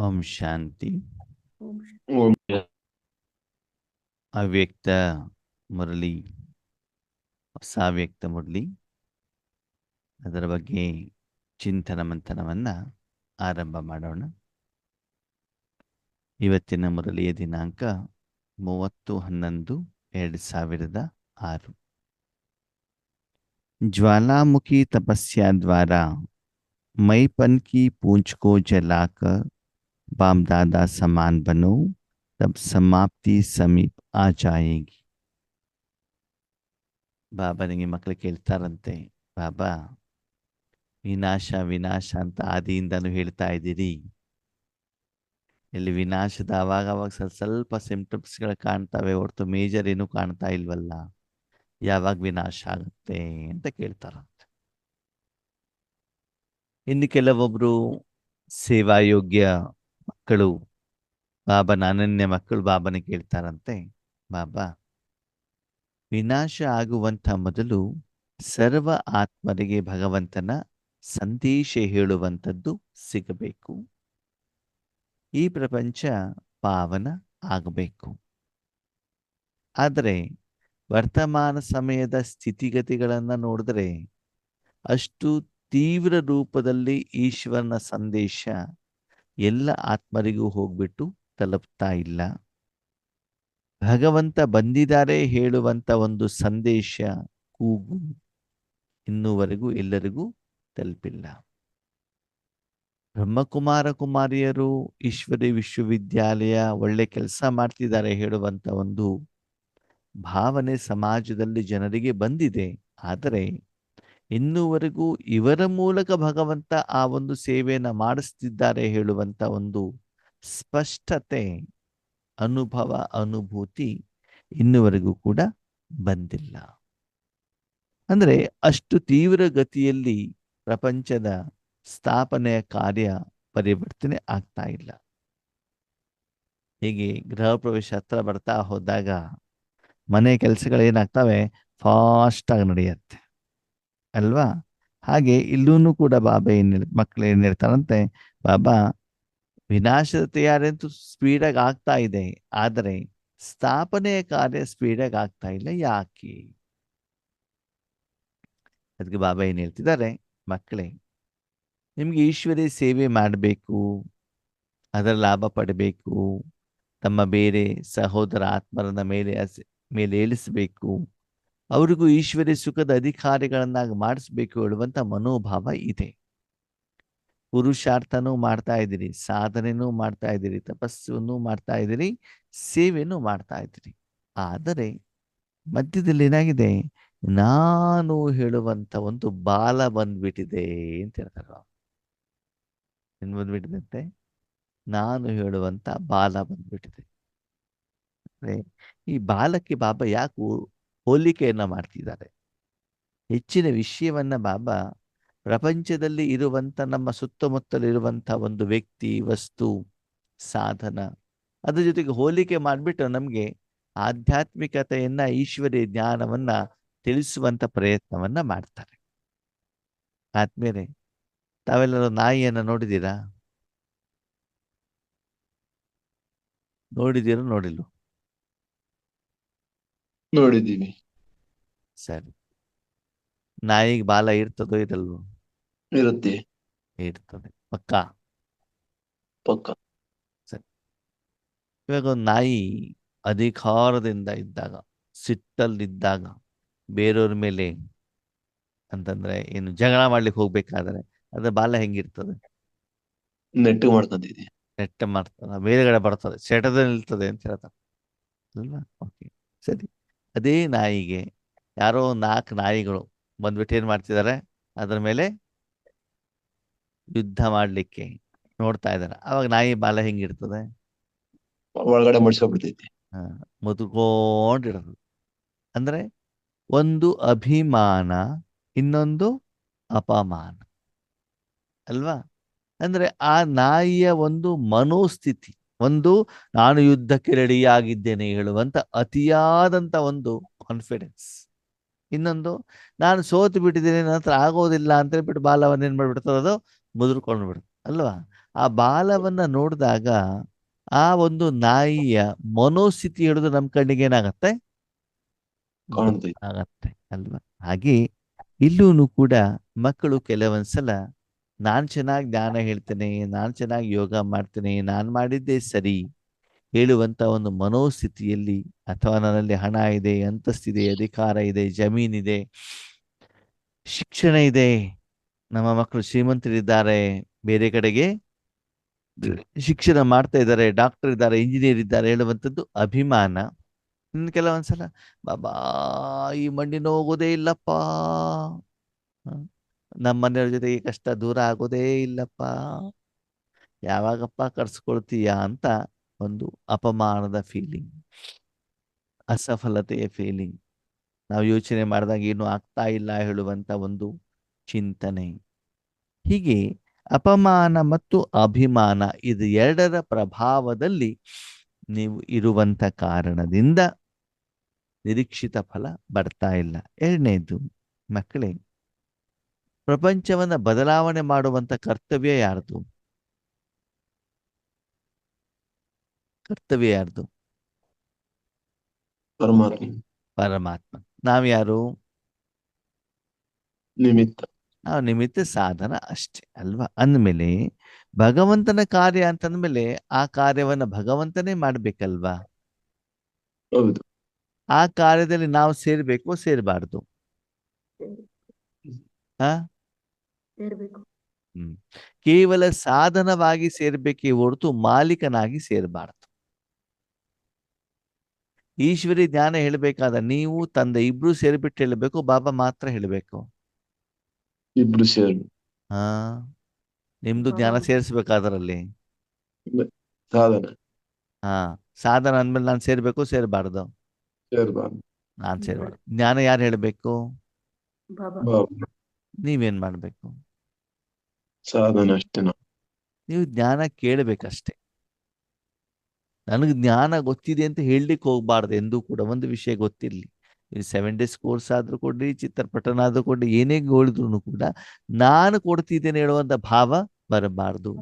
ಓಂ ಶಾಂತಿ. ಓಂ ಅವ್ಯಕ್ತ ಮುರಳಿ, ಹೊಸ ಅವ್ಯಕ್ತ ಮುರಳಿ, ಅದರ ಬಗ್ಗೆ ಚಿಂತನ ಮಂಥನವನ್ನು ಆರಂಭ ಮಾಡೋಣ. ಇವತ್ತಿನ ಮುರಳಿಯ ದಿನಾಂಕ 30/11/2006. ज्वालामुखी तपस्या द्वारा मैपन की पूंछ को जलाकर बाप दादा समान बनो, तब समाप्ति समीप आ जाएगी. ಬಾಬನಿಗೆ ಮಕ್ಕಳು ಕೇಳ್ತಾರಂತೆ, ಬಾಬಾ ವಿನಾಶ ವಿನಾಶ ಅಂತ ಆದಿಯಿಂದನೂ ಹೇಳ್ತಾ ಇದ್ದೀರಿ, ಇಲ್ಲಿ ವಿನಾಶದ ಅವಾಗ ಸ್ವಲ್ಪ ಸಿಂಪ್ಟಮ್ಸ್ಗಳು ಕಾಣ್ತವೆ, ಹೊರತು ಮೇಜರ್ ಏನೂ ಕಾಣ್ತಾ ಇಲ್ವಲ್ಲ, ಯಾವಾಗ ವಿನಾಶ ಆಗುತ್ತೆ ಅಂತ ಕೇಳ್ತಾರಂತೆ. ಇನ್ನು ಕೆಲವೊಬ್ರು ಸೇವಾಯೋಗ್ಯ ಮಕ್ಕಳು, ಬಾಬನ ಅನನ್ಯ ಮಕ್ಕಳು ಬಾಬನ ಕೇಳ್ತಾರಂತೆ, ಬಾಬಾ ವಿನಾಶ ಆಗುವಂಥ ಮೊದಲು ಸರ್ವ ಆತ್ಮರಿಗೆ ಭಗವಂತನ ಸಂದೇಶ ಹೇಳುವಂಥದ್ದು ಸಿಗಬೇಕು, ಈ ಪ್ರಪಂಚ ಪಾವನ ಆಗಬೇಕು. ಆದರೆ ವರ್ತಮಾನ ಸಮಯದ ಸ್ಥಿತಿಗತಿಗಳನ್ನು ನೋಡಿದ್ರೆ ಅಷ್ಟು ತೀವ್ರ ರೂಪದಲ್ಲಿ ಈಶ್ವರನ ಸಂದೇಶ ಎಲ್ಲ ಆತ್ಮರಿಗೂ ಹೋಗ್ಬಿಟ್ಟು ತಲುಪ್ತಾ ಇಲ್ಲ. ಭಗವಂತ ಬಂದಿದ್ದಾರೆ ಹೇಳುವಂಥ ಒಂದು ಸಂದೇಶ, ಕೂಗು ಇನ್ನೂವರೆಗೂ ಎಲ್ಲರಿಗೂ ತಲುಪಿಲ್ಲ. ಬ್ರಹ್ಮಕುಮಾರ ಕುಮಾರಿಯರು ಈಶ್ವರಿ ವಿಶ್ವವಿದ್ಯಾಲಯ ಒಳ್ಳೆ ಕೆಲಸ ಮಾಡ್ತಿದ್ದಾರೆ ಹೇಳುವಂಥ ಒಂದು ಭಾವನೆ ಸಮಾಜದಲ್ಲಿ ಜನರಿಗೆ ಬಂದಿದೆ. ಆದರೆ ಇನ್ನೂವರೆಗೂ ಇವರ ಮೂಲಕ ಭಗವಂತ ಆ ಒಂದು ಸೇವೆಯನ್ನು ಮಾಡಿಸ್ತಿದ್ದಾರೆ ಹೇಳುವಂಥ ಒಂದು ಸ್ಪಷ್ಟತೆ, ಅನುಭವ, ಅನುಭೂತಿ ಇನ್ನುವರೆಗೂ ಕೂಡ ಬಂದಿಲ್ಲ. ಅಂದರೆ ಅಷ್ಟು ತೀವ್ರ ಗತಿಯಲ್ಲಿ ಪ್ರಪಂಚದ ಸ್ಥಾಪನೆಯ ಕಾರ್ಯ ಪರಿವರ್ತನೆ ಆಗ್ತಾ ಇಲ್ಲ. ಹೀಗೆ ಗೃಹ ಪ್ರವೇಶ ಹತ್ರ ಬರ್ತಾ ಹೋದಾಗ ಮನೆ ಕೆಲಸಗಳೇನಾಗ್ತವೆ, ಫಾಸ್ಟಾಗಿ ನಡೆಯುತ್ತೆ ಅಲ್ವಾ? ಹಾಗೆ ಇಲ್ಲೂ ಕೂಡ ಬಾಬಾ ಮಕ್ಕಳು ಏನು ಹೇಳ್ತಾರಂತೆ, ಬಾಬಾ ವಿನಾಶದ ತಯಾರಂತೂ ಸ್ಪೀಡಾಗಿ ಆಗ್ತಾ ಇದೆ, ಆದರೆ ಸ್ಥಾಪನೆಯ ಕಾರ್ಯ ಸ್ಪೀಡಾಗಿ ಆಗ್ತಾ ಇಲ್ಲ, ಯಾಕೆ? ಅದಕ್ಕೆ ಬಾಬಾ ಏನು ಹೇಳ್ತಿದ್ದಾರೆ, ಮಕ್ಕಳೇ ನಿಮಗೆ ಈಶ್ವರಿ ಸೇವೆ ಮಾಡಬೇಕು, ಅದರ ಲಾಭ ಪಡಬೇಕು, ತಮ್ಮ ಬೇರೆ ಸಹೋದರ ಆತ್ಮರನ್ನ ಮೇಲೆ ಏಳಿಸಬೇಕು, ಅವರಿಗೂ ಈಶ್ವರಿ ಸುಖದ ಅಧಿಕಾರಿಗಳನ್ನಾಗಿ ಮಾಡಿಸ್ಬೇಕು ಹೇಳುವಂಥ ಮನೋಭಾವ ಇದೆ. ಪುರುಷಾರ್ಥನೂ ಮಾಡ್ತಾ ಇದ್ದೀರಿ, ಸಾಧನೆನೂ ಮಾಡ್ತಾ ಇದ್ದೀರಿ, ತಪಸ್ಸನ್ನು ಮಾಡ್ತಾ ಇದ್ದೀರಿ, ಸೇವೆನೂ ಮಾಡ್ತಾ ಇದ್ದೀರಿ. ಆದರೆ ಮಧ್ಯದಲ್ಲಿ ಏನಾಗಿದೆ, ನಾನು ಹೇಳುವಂಥ ಒಂದು ಬಾಲ ಬಂದ್ಬಿಟ್ಟಿದೆ ಅಂತ ಹೇಳ್ತಾರೆ. ಏನು ಬಂದ್ಬಿಟ್ಟಿದೆ? ನಾನು ಹೇಳುವಂಥ ಬಾಲ ಬಂದ್ಬಿಟ್ಟಿದೆ. ಈ ಬಾಲಕ್ಕೆ ಬಾಬಾ ಯಾಕೆ ಹೋಲಿಕೆಯನ್ನ ಮಾಡ್ತಿದ್ದಾರೆ? ಹೆಚ್ಚಿನ ವಿಷಯವನ್ನ ಬಾಬಾ ಪ್ರಪಂಚದಲ್ಲಿ ಇರುವಂಥ ನಮ್ಮ ಸುತ್ತಮುತ್ತಲಿರುವಂಥ ಒಂದು ವ್ಯಕ್ತಿ, ವಸ್ತು, ಸಾಧನ, ಅದ್ರ ಜೊತೆಗೆ ಹೋಲಿಕೆ ಮಾಡಿಬಿಟ್ಟು ನಮಗೆ ಆಧ್ಯಾತ್ಮಿಕತೆಯನ್ನ, ಈಶ್ವರೀಯ ಜ್ಞಾನವನ್ನ ತಿಳಿಸುವಂಥ ಪ್ರಯತ್ನವನ್ನ ಮಾಡ್ತಾರೆ. ಆದ್ಮೇಲೆ ತಾವೆಲ್ಲರೂ ನಾಯಿಯನ್ನ ನೋಡಿದ್ದೀರಾ? ನೋಡಿದ್ದೀರೋ ನೋಡಿಲ್ವ? ನೋಡಿದ್ದೀವಿ. ಸರಿ, ನಾಯಿಗೆ ಬಾಲ ಇರ್ತದೋ ಇರಲ್ವೋ? ಇರುತ್ತೆ. ಇರ್ತದೆ, ಪಕ್ಕ. ಸರಿ, ಇವಾಗ ಒಂದು ನಾಯಿ ಅಧಿಕಾರದಿಂದ ಇದ್ದಾಗ, ಸಿಟ್ಟಲ್ಲಿದ್ದಾಗ, ಬೇರೆಯವ್ರ ಮೇಲೆ ಅಂತಂದ್ರೆ ಏನು ಜಗಳ ಮಾಡ್ಲಿಕ್ಕೆ ಹೋಗ್ಬೇಕಾದ್ರೆ ಅದ್ರ ಬಾಲ ಹೆಂಗಿರ್ತದೆ? ನೆಟ್ಟು ಮಾಡ್ತದೆ, ನೆಟ್ಟ ಮಾಡ್ತದ, ಮೇಲ್ಗಡೆ ಬರ್ತದೆ, ಸೆಟದ ನಿಲ್ತದೆ ಅಂತ ಹೇಳ್ತಾರೆ ಅಲ್ವಾ? ಓಕೆ, ಸರಿ. ಅದೇ ನಾಯಿಗೆ ಯಾರೋ 4 ನಾಯಿಗಳು ಬಂದ್ಬಿಟ್ಟು ಏನ್ ಮಾಡ್ತಿದ್ದಾರೆ, ಅದ್ರ ಮೇಲೆ ಯುದ್ಧ ಮಾಡ್ಲಿಕ್ಕೆ ನೋಡ್ತಾ ಇದ್ದಾರೆ. ಅವಾಗ ನಾಯಿ ಬಾಲ ಹೆಂಗಿರ್ತದೆ? ಒಳಗಡೆ ಮಡ್ಸ್ಕೊಬಿಡ್ತೈತಿ. ಮುದುಕೊಂಡಿರೋದು. ಅಂದ್ರೆ ಒಂದು ಅಭಿಮಾನ, ಇನ್ನೊಂದು ಅಪಮಾನ ಅಲ್ವಾ? ಅಂದ್ರೆ ಆ ನಾಯಿಯ ಒಂದು ಮನೋಸ್ಥಿತಿ, ಒಂದು ನಾನು ಯುದ್ಧಕ್ಕೆ ರೆಡಿಯಾಗಿದ್ದೇನೆ ಹೇಳುವಂತ ಅತಿಯಾದಂಥ ಒಂದು ಕಾನ್ಫಿಡೆನ್ಸ್, ಇನ್ನೊಂದು ನಾನು ಸೋತು ಬಿಟ್ಟಿದ್ದೇನೆ, ನನ್ನ ಹತ್ರ ಆಗೋದಿಲ್ಲ ಅಂತ ಹೇಳ್ಬಿಟ್ಟು ಬಾಲವನ್ನು ಏನು ಮಾಡ್ಬಿಡ್ತದೆ, ಅದು ಮುದುರ್ಕೊಂಡು ಬಿಡುತ್ತೆ ಅಲ್ವಾ? ಆ ಬಾಲವನ್ನ ನೋಡಿದಾಗ ಆ ಒಂದು ನಾಯಿಯ ಮನೋಸ್ಥಿತಿ ಹಿಡಿದು ನಮ್ಮ ಕಣ್ಣಿಗೆ ಏನಾಗತ್ತೆ, ಕಾಣ್ತೈತಿ. ಆಗತ್ತೆ ಅಲ್ವಾ? ಹಾಗೆ ಇಲ್ಲೂ ಕೂಡ ಮಕ್ಕಳು ಕೆಲವೊಂದ್ಸಲ ನಾನ್ ಚೆನ್ನಾಗಿ ಜ್ಞಾನ ಹೇಳ್ತೇನೆ, ನಾನ್ ಚೆನ್ನಾಗಿ ಯೋಗ ಮಾಡ್ತೇನೆ, ನಾನ್ ಮಾಡಿದ್ದೇ ಸರಿ ಹೇಳುವಂತ ಒಂದು ಮನೋಸ್ಥಿತಿಯಲ್ಲಿ, ಅಥವಾ ನನ್ನಲ್ಲಿ ಹಣ ಇದೆ, ಅಂತಸ್ತಿದೆ, ಅಧಿಕಾರ ಇದೆ, ಜಮೀನಿದೆ, ಶಿಕ್ಷಣ ಇದೆ, ನಮ್ಮ ಮಕ್ಕಳು ಶ್ರೀಮಂತರಿದ್ದಾರೆ, ಬೇರೆ ಕಡೆಗೆ ಶಿಕ್ಷಣ ಮಾಡ್ತಾ ಇದ್ದಾರೆ, ಡಾಕ್ಟರ್ ಇದ್ದಾರೆ, ಇಂಜಿನಿಯರ್ ಇದ್ದಾರೆ ಹೇಳುವಂಥದ್ದು ಅಭಿಮಾನ. ಇನ್ನು ಕೆಲವೊಂದ್ಸಲ ಬಾಬಾ ಈ ಮಣ್ಣಿನ ಹೋಗೋದೇ ಇಲ್ಲಪ್ಪ, ಹ, ನಮ್ಮ ಮನೆಯವ್ರ ಜೊತೆಗೆ ಕಷ್ಟ ದೂರ ಆಗೋದೇ ಇಲ್ಲಪ್ಪ, ಯಾವಾಗಪ್ಪ ಕರ್ಸ್ಕೊಳ್ತೀಯಾ ಅಂತ ಒಂದು ಅಪಮಾನದ ಫೀಲಿಂಗ್, ಅಸಫಲತೆಯ ಫೀಲಿಂಗ್, ನಾವು ಯೋಚನೆ ಮಾಡಿದಾಗ ಏನು ಆಗ್ತಾ ಇಲ್ಲ ಹೇಳುವಂತ ಒಂದು ಚಿಂತನೆ. ಹೀಗೆ ಅಪಮಾನ ಮತ್ತು ಅಭಿಮಾನ ಇದು ಎರಡರ ಪ್ರಭಾವದಲ್ಲಿ ನೀವು ಇರುವಂತ ಕಾರಣದಿಂದ ನಿರೀಕ್ಷಿತ ಫಲ ಬರ್ತಾ ಇಲ್ಲ. ಎರಡನೇದು, ಮಕ್ಕಳೇ, ಪ್ರಪಂಚವನ್ನ ಬದಲಾವಣೆ ಮಾಡುವಂತ ಕರ್ತವ್ಯ ಯಾರ್ದು? ಕರ್ತವ್ಯ ಯಾರ್ದು? ಪರಮಾತ್ಮ ಪರಮಾತ್ಮ. ನಾವ್ಯಾರು? ನಿಮಿತ್ತ. ನಾವು ನಿಮಿತ್ತ ಸಾಧನ ಅಷ್ಟೇ ಅಲ್ವಾ? ಅಂದಮೇಲೆ ಭಗವಂತನ ಕಾರ್ಯ ಅಂತಂದ್ಮೇಲೆ ಆ ಕಾರ್ಯವನ್ನ ಭಗವಂತನೇ ಮಾಡ್ಬೇಕಲ್ವಾ? ಹೌದು. ಆ ಕಾರ್ಯದಲ್ಲಿ ನಾವು ಸೇರ್ಬೇಕು, ಸೇರ್ಬಾರ್ದು? ಹಾ, ಸೇರ್ಬೇಕು. ಕೇವಲ ಸಾಧನವಾಗಿ ಸೇರ್ಬೇಕೇ ಹೊರತು ಮಾಲೀಕನಾಗಿ ಸೇರಬಾರದು. ಈಶ್ವರಿ ಜ್ಞಾನ ಹೇಳಬೇಕಾದ ನೀವು ತಂದೆ ಇಬ್ರು ಸೇರಿಬಿಟ್ಟು ಹೇಳಬೇಕು, ಬಾಬಾ ಮಾತ್ರ ಹೇಳಬೇಕು? ಇಬ್ರು ಸೇರಿ ಹಾ, ನಿಮ್ದು ಜ್ಞಾನ ಸೇರಿಸ್ಬೇಕಾದ್ರಲ್ಲಿ ಸಾಧನ ಹಾ, ಸಾಧನ ಅಂದ್ಮೇಲೆ ನಾನು ಸೇರ್ಬೇಕು, ಸೇರಬಾರ್ದು? ಸೇರ್ಬಾರ್ದು. ನಾನು ಸೇರಬಾರ್ದು. ಜ್ಞಾನ ಯಾರು ಹೇಳಬೇಕು? ಬಾಬಾ. ಬಾಬಾ. ನೀವೇನ್ ಮಾಡ್ಬೇಕು? ಸಾಧನ ಅಷ್ಟೇ. ನೀವು ಜ್ಞಾನ ಕೇಳಬೇಕಷ್ಟೆ. ನನಗೆ ಜ್ಞಾನ ಗೊತ್ತಿದೆ ಅಂತ ಹೇಳಲಿಕ್ಕೆ ಹೋಗ್ಬಾರ್ದು ಎಂದೂ ಕೂಡ. ಒಂದು ವಿಷಯ ಗೊತ್ತಿರಲಿ, ನೀವು 7 days ಕೋರ್ಸ್ ಆದ್ರೂ ಕೊಡ್ರಿ, ಚಿತ್ರಪಟನ ಆದ್ರೂ ಕೊಡ್ರಿ, ಏನೇ ಹೇಳಿದ್ರು ಕೂಡ ನಾನು ಕೊಡ್ತಿದ್ದೇನೆ ಹೇಳುವಂತ ಭಾವ ಬರಬಾರ್ದು.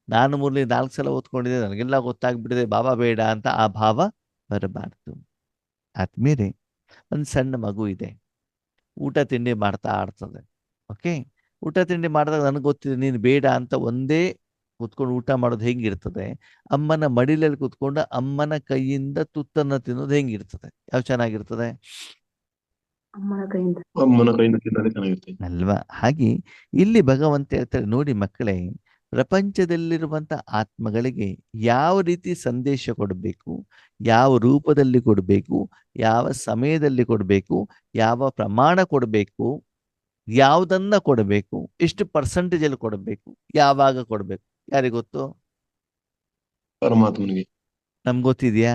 ನಾನು ಮುರಳಿ 4 ಸಲ ಓದ್ಕೊಂಡಿದ್ದೆ, ನನಗೆಲ್ಲ ಗೊತ್ತಾಗ್ಬಿಟ್ಟಿದೆ, ಬಾಬಾ ಬೇಡ ಅಂತ ಆ ಭಾವ ಬರಬಾರ್ದು. ಆದ್ಮೇಲೆ ಒಂದು ಸಣ್ಣ ಮಗು ಇದೆ, ಊಟ ತಿಂಡಿ ಮಾಡ್ತಾ ಆಡ್ತದೆ. ಓಕೆ, ಊಟ ತಿಂಡಿ ಮಾಡಿದಾಗ ನನಗೆ ಗೊತ್ತಿದೆ ನೀನು ಬೇಡ ಅಂತ ಒಂದೇ ಕೂತ್ಕೊಂಡು ಊಟ ಮಾಡೋದು ಹೆಂಗಿರ್ತದೆ, ಅಮ್ಮನ ಮಡಿಲಲ್ಲಿ ಕೂತ್ಕೊಂಡು ಅಮ್ಮನ ಕೈಯಿಂದ ತುತ್ತನ್ನ ತಿನ್ನೋದು ಹೆಂಗಿರ್ತದೆ, ಯಾವ ಚೆನ್ನಾಗಿರ್ತದೆ? ಅಮ್ಮನ ಕೈಯಿಂದ. ಅಮ್ಮನ ಕೈಯಿಂದ ತಿನ್ನೋದೇ ಚೆನ್ನಾಗಿರ್ತೈತಿ. ಅಲ್ವಾ? ಹಾಗೆ ಇಲ್ಲಿ ಭಗವಂತ ಹೇಳ್ತಾರೆ, ನೋಡಿ ಮಕ್ಕಳೇ, ಪ್ರಪಂಚದಲ್ಲಿರುವಂತ ಆತ್ಮಗಳಿಗೆ ಯಾವ ರೀತಿ ಸಂದೇಶ ಕೊಡಬೇಕು, ಯಾವ ರೂಪದಲ್ಲಿ ಕೊಡಬೇಕು, ಯಾವ ಸಮಯದಲ್ಲಿ ಕೊಡಬೇಕು, ಯಾವ ಪ್ರಮಾಣ ಕೊಡಬೇಕು, ಯಾವುದನ್ನ ಕೊಡಬೇಕು, ಎಷ್ಟು ಪರ್ಸೆಂಟೇಜ್ ಅಲ್ಲಿ ಕೊಡಬೇಕು, ಯಾವಾಗ ಕೊಡಬೇಕು, ಯಾರಿಗೊತ್ತು? ಪರಮಾತ್ಮನಿಗೆ. ನಮ್ಗೆ ಗೊತ್ತಿದ್ಯಾ?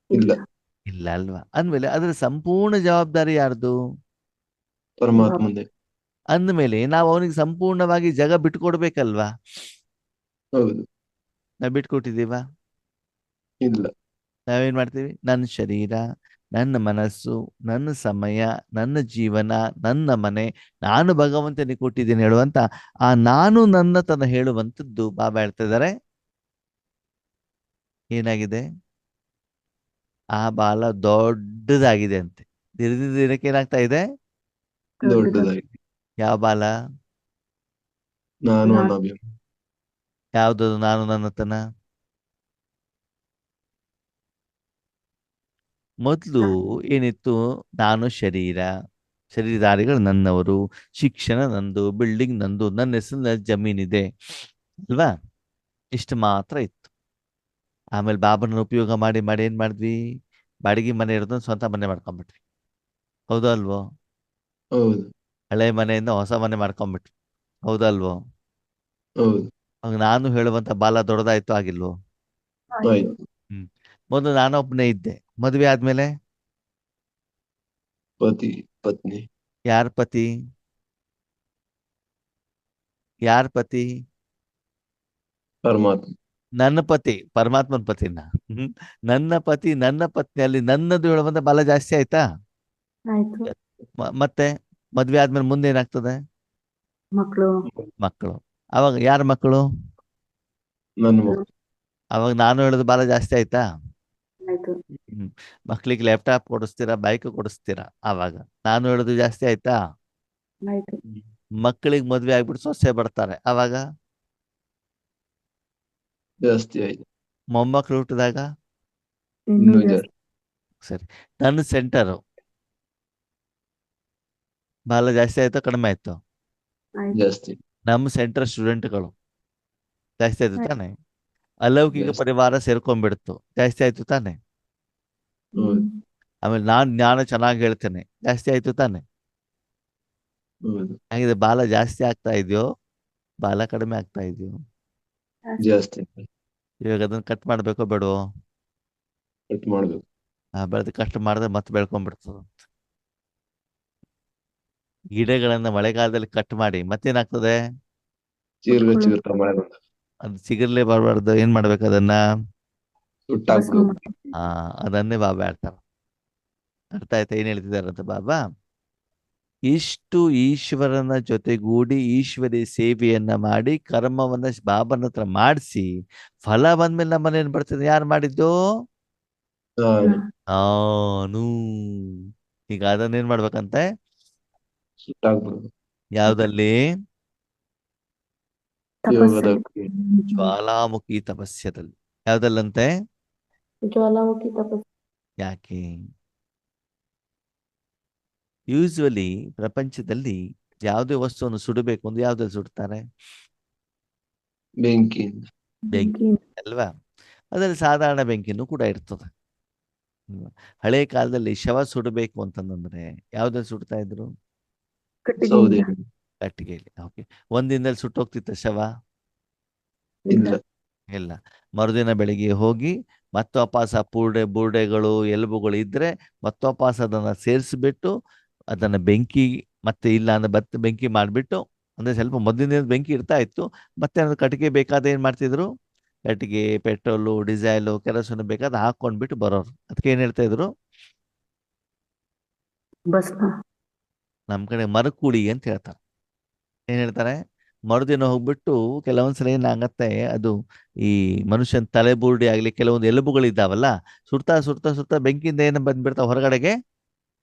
ಇಲ್ಲ. ಇಲ್ಲ ಅಲ್ವಾ? ಅಂದ್ಮೇಲೆ ಅದರ ಸಂಪೂರ್ಣ ಜವಾಬ್ದಾರಿ ಯಾರ್ದು? ಪರಮಾತ್ಮಂದೇ. ಅಂದಮೇಲೆ ನಾವು ಅವನಿಗೆ ಸಂಪೂರ್ಣವಾಗಿ ಜಗ ಬಿಟ್ಕೊಡ್ಬೇಕಲ್ವಾ? ಹೌದು. ನಾವು ಬಿಟ್ಕೊಟ್ಟಿದ್ದೀವ? ಇಲ್ಲ. ನಾವೇನ್ ಮಾಡ್ತೀವಿ? ನನ್ನ ಶರೀರ, ನನ್ನ ಮನಸ್ಸು, ನನ್ನ ಸಮಯ, ನನ್ನ ಜೀವನ, ನನ್ನ ಮನೆ, ನಾನು ಭಗವಂತನಿಗೆ ಕೊಟ್ಟಿದ್ದೇನೆ ಹೇಳುವಂತ ಆ ನಾನು ನನ್ನ ತನ ಹೇಳುವಂಥದ್ದು ಬಾಬಾ ಹೇಳ್ತಾ ಇದ್ದಾರೆ. ಏನಾಗಿದೆ? ಆ ಬಾಲ ದೊಡ್ಡದಾಗಿದೆ ಅಂತೆ. ದಿನದಿಂದ ದಿನಕ್ಕೆ ಏನಾಗ್ತಾ ಇದೆ? ದೊಡ್ಡದಾಗಿ. ಯಾವ ಬಾಲ? ನಾನು ಅನ್ನೋ ಅಭಿಮಾನ. ಯಾವ್ದದು ನಾನು ನನ್ನತನ? ಮೊದಲು ಏನಿತ್ತು? ನಾನು ಶರೀರ, ಶರೀರಧಾರಿಗಳು ನನ್ನವರು, ಶಿಕ್ಷಣ ನಂದು, ಬಿಲ್ಡಿಂಗ್ ನಂದು, ನನ್ನ ಹೆಸರಿನ ಜಮೀನಿದೆ ಅಲ್ವಾ? ಇಷ್ಟು ಮಾತ್ರ ಇತ್ತು. ಆಮೇಲೆ ಬಾಬನ ಉಪಯೋಗ ಮಾಡಿ ಮಾಡಿ ಏನ್ ಮಾಡಿದ್ವಿ? ಬಾಡಿಗೆ ಮನೆ ಇರೋದನ್ನ ಸ್ವಂತ ಮನೆ ಮಾಡ್ಕೊಂಡ್ಬಿಟ್ವಿ. ಹೌದಾ ಅಲ್ವೋ? ಹೌದು. ಹಳೆ ಮನೆಯಿಂದ ಹೊಸ ಮನೆ ಮಾಡ್ಕೊಂಡ್ಬಿಟ್ವಿ. ಹೌದಾ ಅಲ್ವೋ? ಹೌದು. ಅವಾಗ ನಾನು ಹೇಳುವಂತ ಬಾಲ ದೊಡ್ಡದಾಯ್ತು ಆಗಿಲ್ವೋ? ಆಯ್ತು. ಮೊದಲು ನಾನೊಬ್ಬನೇ ಇದ್ದೆ. ಮದುವೆ ಆದ್ಮೇಲೆ ಪತಿ ಪತ್ನಿ. ಯಾರ ಪತಿ? ಯಾರ ಪತಿ? ಪರಮಾತ್ಮ. ನನ್ನ ಪತಿ, ಪರಮಾತ್ಮನ ಪತಿನ. ನನ್ನ ಪತಿ, ನನ್ನ ಪತ್ನಿಯಲ್ಲಿ ನನ್ನದು ಹೇಳುವಂತ ಬಲ ಜಾಸ್ತಿ ಆಯ್ತಾ? ಆಯ್ತು. ಮತ್ತೆ ಮದ್ವೆ ಆದ್ಮೇಲೆ ಮುಂದೆ ಏನಾಗ್ತದೆ? ಮಕ್ಕಳು. ಮಕ್ಕಳು. ಅವಾಗ ಯಾರ ಮಕ್ಕಳು? ನನ್ನ ಮಗು. ಅವಾಗ ನಾನು ಹೇಳೋದು ಬಾಲ ಜಾಸ್ತಿ ಆಯ್ತಾ? ಆಯ್ತು. ಹ್ಮ್. ಮಕ್ಳಿಗೆ ಲ್ಯಾಪ್ಟಾಪ್ ಕೊಡಿಸ್ತೀರಾ, ಬೈಕ್ ಕೊಡಿಸ್ತೀರಾ? ಆವಾಗ ನಾನು ಹೇಳೋದು ಜಾಸ್ತಿ ಆಯ್ತಾ? ಆಯ್ತು. ಮಕ್ಕಳಿಗೆ ಮದ್ವೆ ಆಗ್ಬಿಟ್ಟು ಸೊಸೆ ಬರ್ತಾರೆ, ಆವಾಗ ಜಾಸ್ತಿ ಆಯ್ತು. ಮೊಮ್ಮಕ್ಳು ಹುಟ್ಟಿದಾಗ ಇನ್ನೂ ಇನ್ನೂ ಜಾಸ್ತಿ. ಜಾಸ್ತಿ. ಸರಿ. ನನ್ನ ಸೆಂಟರು ಬಾಲ ಜಾಸ್ತಿ ಆಯ್ತು, ಕಡಿಮೆ ಆಯ್ತು? ಆಯ್ತು. ಜಾಸ್ತಿ. ನಮ್ಮ ಸೆಂಟರ್ ಸ್ಟೂಡೆಂಟ್ಗಳು ಜಾಸ್ತಿ ಆಯ್ತು ಆಯ್ತು. ತಾನೆ? ಅಲೌಕಿಕ ಜಾಸ್ತಿ. ಪರಿವಾರ ಸೇರ್ಕೊಂಡ್ಬಿಡ್ತು, ಜಾಸ್ತಿ ಆಯ್ತು ತಾನೆ? ಹೌದು. ಆಮೇಲೆ ನಾನು ಜ್ಞಾನ ಚೆನ್ನಾಗಿ ಹೇಳ್ತೇನೆ, ಜಾಸ್ತಿ ಆಯ್ತು ತಾನೆ? ಹೌದು. ಹಾಗಿದ್ರೆ ಬಾಲ ಜಾಸ್ತಿ ಆಗ್ತಾ ಇದೆಯೋ ಬಾಲ ಕಡಿಮೆ ಆಗ್ತಾ ಇದೆಯೋ? ಜಾಸ್ತಿ. ಇವಾಗ ಅದನ್ನ ಕಟ್ ಮಾಡ್ಬೇಕೋ ಬೇಡವೋ? ಕಟ್ ಮಾಡ್ಬೇಕು. ಬೆಳೆದು ಕಟ್ ಮಾಡಿದ್ರೆ ಮತ್ತೆ ಬೆಳ್ಕೊಂಡ್ಬಿಡ್ತದ. ಗಿಡಗಳನ್ನ ಮಳೆಗಾಲದಲ್ಲಿ ಕಟ್ ಮಾಡಿ ಮತ್ತೇನಾಗ್ತದೆ? ಚೀರ್ಗ ಮಳೆ ಬಂದ ಅದು ಸಿಗರ್ಲೇ ಬರಬಾರ್ದು, ಏನ್ ಮಾಡ್ಬೇಕು ಅದನ್ನ? ಸುಟ್ಟಾಕ್ಬಿಡು. ಆ ಅದನ್ನೇ ಬಾಬಾ ಹೇಳ್ತಾರೆ. ಅರ್ಥ ಆಯ್ತಾ ಏನ್ ಹೇಳ್ತಿದಾರಂತ ಬಾಬಾ? ಇಷ್ಟು ಈಶ್ವರನ ಜೊತೆಗೂಡಿ ಈಶ್ವರಿ ಸೇವೆಯನ್ನ ಮಾಡಿ ಕರ್ಮವನ್ನ ಬಾಬನ ಹತ್ರ ಮಾಡಿಸಿ ಫಲ ಬಂದ್ಮೇಲೆ ನಮ್ಮನ್ನ ಏನ್ ಬರ್ತದೆ? ಯಾರು ಮಾಡಿದ್ದು? ನಾನು. ಈಗ ಅದನ್ನೇನ್ ಮಾಡ್ಬೇಕಂತೆ? ಸುಟ್ಟಾಕ್ಬಿಡು. ಯಾವ್ದಲ್ಲಿ? ಯೋಗದಕ್ಕೆ. ಜ್ವಾಲಾಮುಖಿ ತಪಸ್ಯದಲ್ಲಿ. ಯಾವ್ದಲ್ಲಂತೆ? ಜ್ವಾಲಾಮುಖಿ ತಪಸ್ಸು. ಯಾಕೆ? ಯೂಸ್ವಲಿ ಪ್ರಪಂಚದಲ್ಲಿ ಯಾವುದೇ ವಸ್ತುವನ್ನು ಸುಡಬೇಕು ಅಂದ್ರೆ ಯಾವ್ದ್ರಲ್ಲಿ ಸುಡ್ತಾರೆ? ಬೆಂಕಿಯಿಂದ. ಬೆಂಕಿ ಅಲ್ವಾ? ಅದರಲ್ಲಿ ಸಾಧಾರಣ ಬೆಂಕಿನೂ ಕೂಡ ಇರ್ತದೆ ಅಲ್ವಾ? ಹಳೆ ಕಾಲದಲ್ಲಿ ಶವ ಸುಡಬೇಕು ಅಂತಂದ್ರೆ ಯಾವ್ದ್ರಲ್ಲಿ ಸುಡ್ತಾ ಇದ್ರು? ಸೌದೆ. ಕಟ್ಟಿಗೆಯಲ್ಲಿ. ಓಕೆ. ಒಂದಿನದಲ್ಲಿ ಸುಟ್ಟೋಗ್ತಿತ್ತ ಶವ? ಇಲ್ಲ. ಇಲ್ಲ. ಮರುದಿನ ಬೆಳಿಗ್ಗೆ ಹೋಗಿ ಮತ್ತೊಪಾಸ ಬುರುಡೆಗಳು ಎಲುಬುಗಳು ಇದ್ರೆ ಮತ್ತೊಪಾಸ ಅದನ್ನ ಸೇರಿಸ್ಬಿಟ್ಟು ಅದನ್ನ ಬೆಂಕಿ ಮತ್ತೆ ಇಲ್ಲ ಅಂದ್ರೆ ಬೆಂಕಿ ಮಾಡಿಬಿಟ್ಟು, ಅಂದ್ರೆ ಸ್ವಲ್ಪ ಮೊದಲಿನ ದಿನದ ಬೆಂಕಿ ಇರ್ತಾ ಇತ್ತು, ಮತ್ತೆ ಅದು ಕಟ್ಟಿಗೆ ಬೇಕಾದ ಏನ್ ಮಾಡ್ತಿದ್ರು? ಕಟ್ಟಿಗೆ, ಪೆಟ್ರೋಲು, ಡೀಸೆಲು, ಕೆರೋಸಿನ್ ಬೇಕಾದ ಹಾಕೊಂಡ್ಬಿಟ್ಟು ಬರೋರು. ಅದಕ್ಕೆ ಏನ್ ಹೇಳ್ತಾ ಇದ್ರು? ಭಸ್ಮ. ನಮ್ ಕಡೆ ಮರಕೂಳಿ ಅಂತ ಹೇಳ್ತಾರೆ. ಏನ್ ಹೇಳ್ತಾರೆ? ಮರುದಿನ ಹೋಗ್ಬಿಟ್ಟು ಕೆಲವೊಂದ್ಸಲ ಏನಾಗತ್ತೆ, ಅದು ಈ ಮನುಷ್ಯನ ತಲೆ ಬುರುಡಿ ಆಗ್ಲಿ ಕೆಲವೊಂದು ಎಲುಬುಗಳಿದ್ದಾವಲ್ಲ, ಸುಡ್ತಾ ಸುಡ್ತಾ ಸುಡ್ತಾ ಬೆಂಕಿಯಿಂದ ಏನು ಬಂದ್ಬಿಡ್ತಾವ ಹೊರಗಡೆಗೆ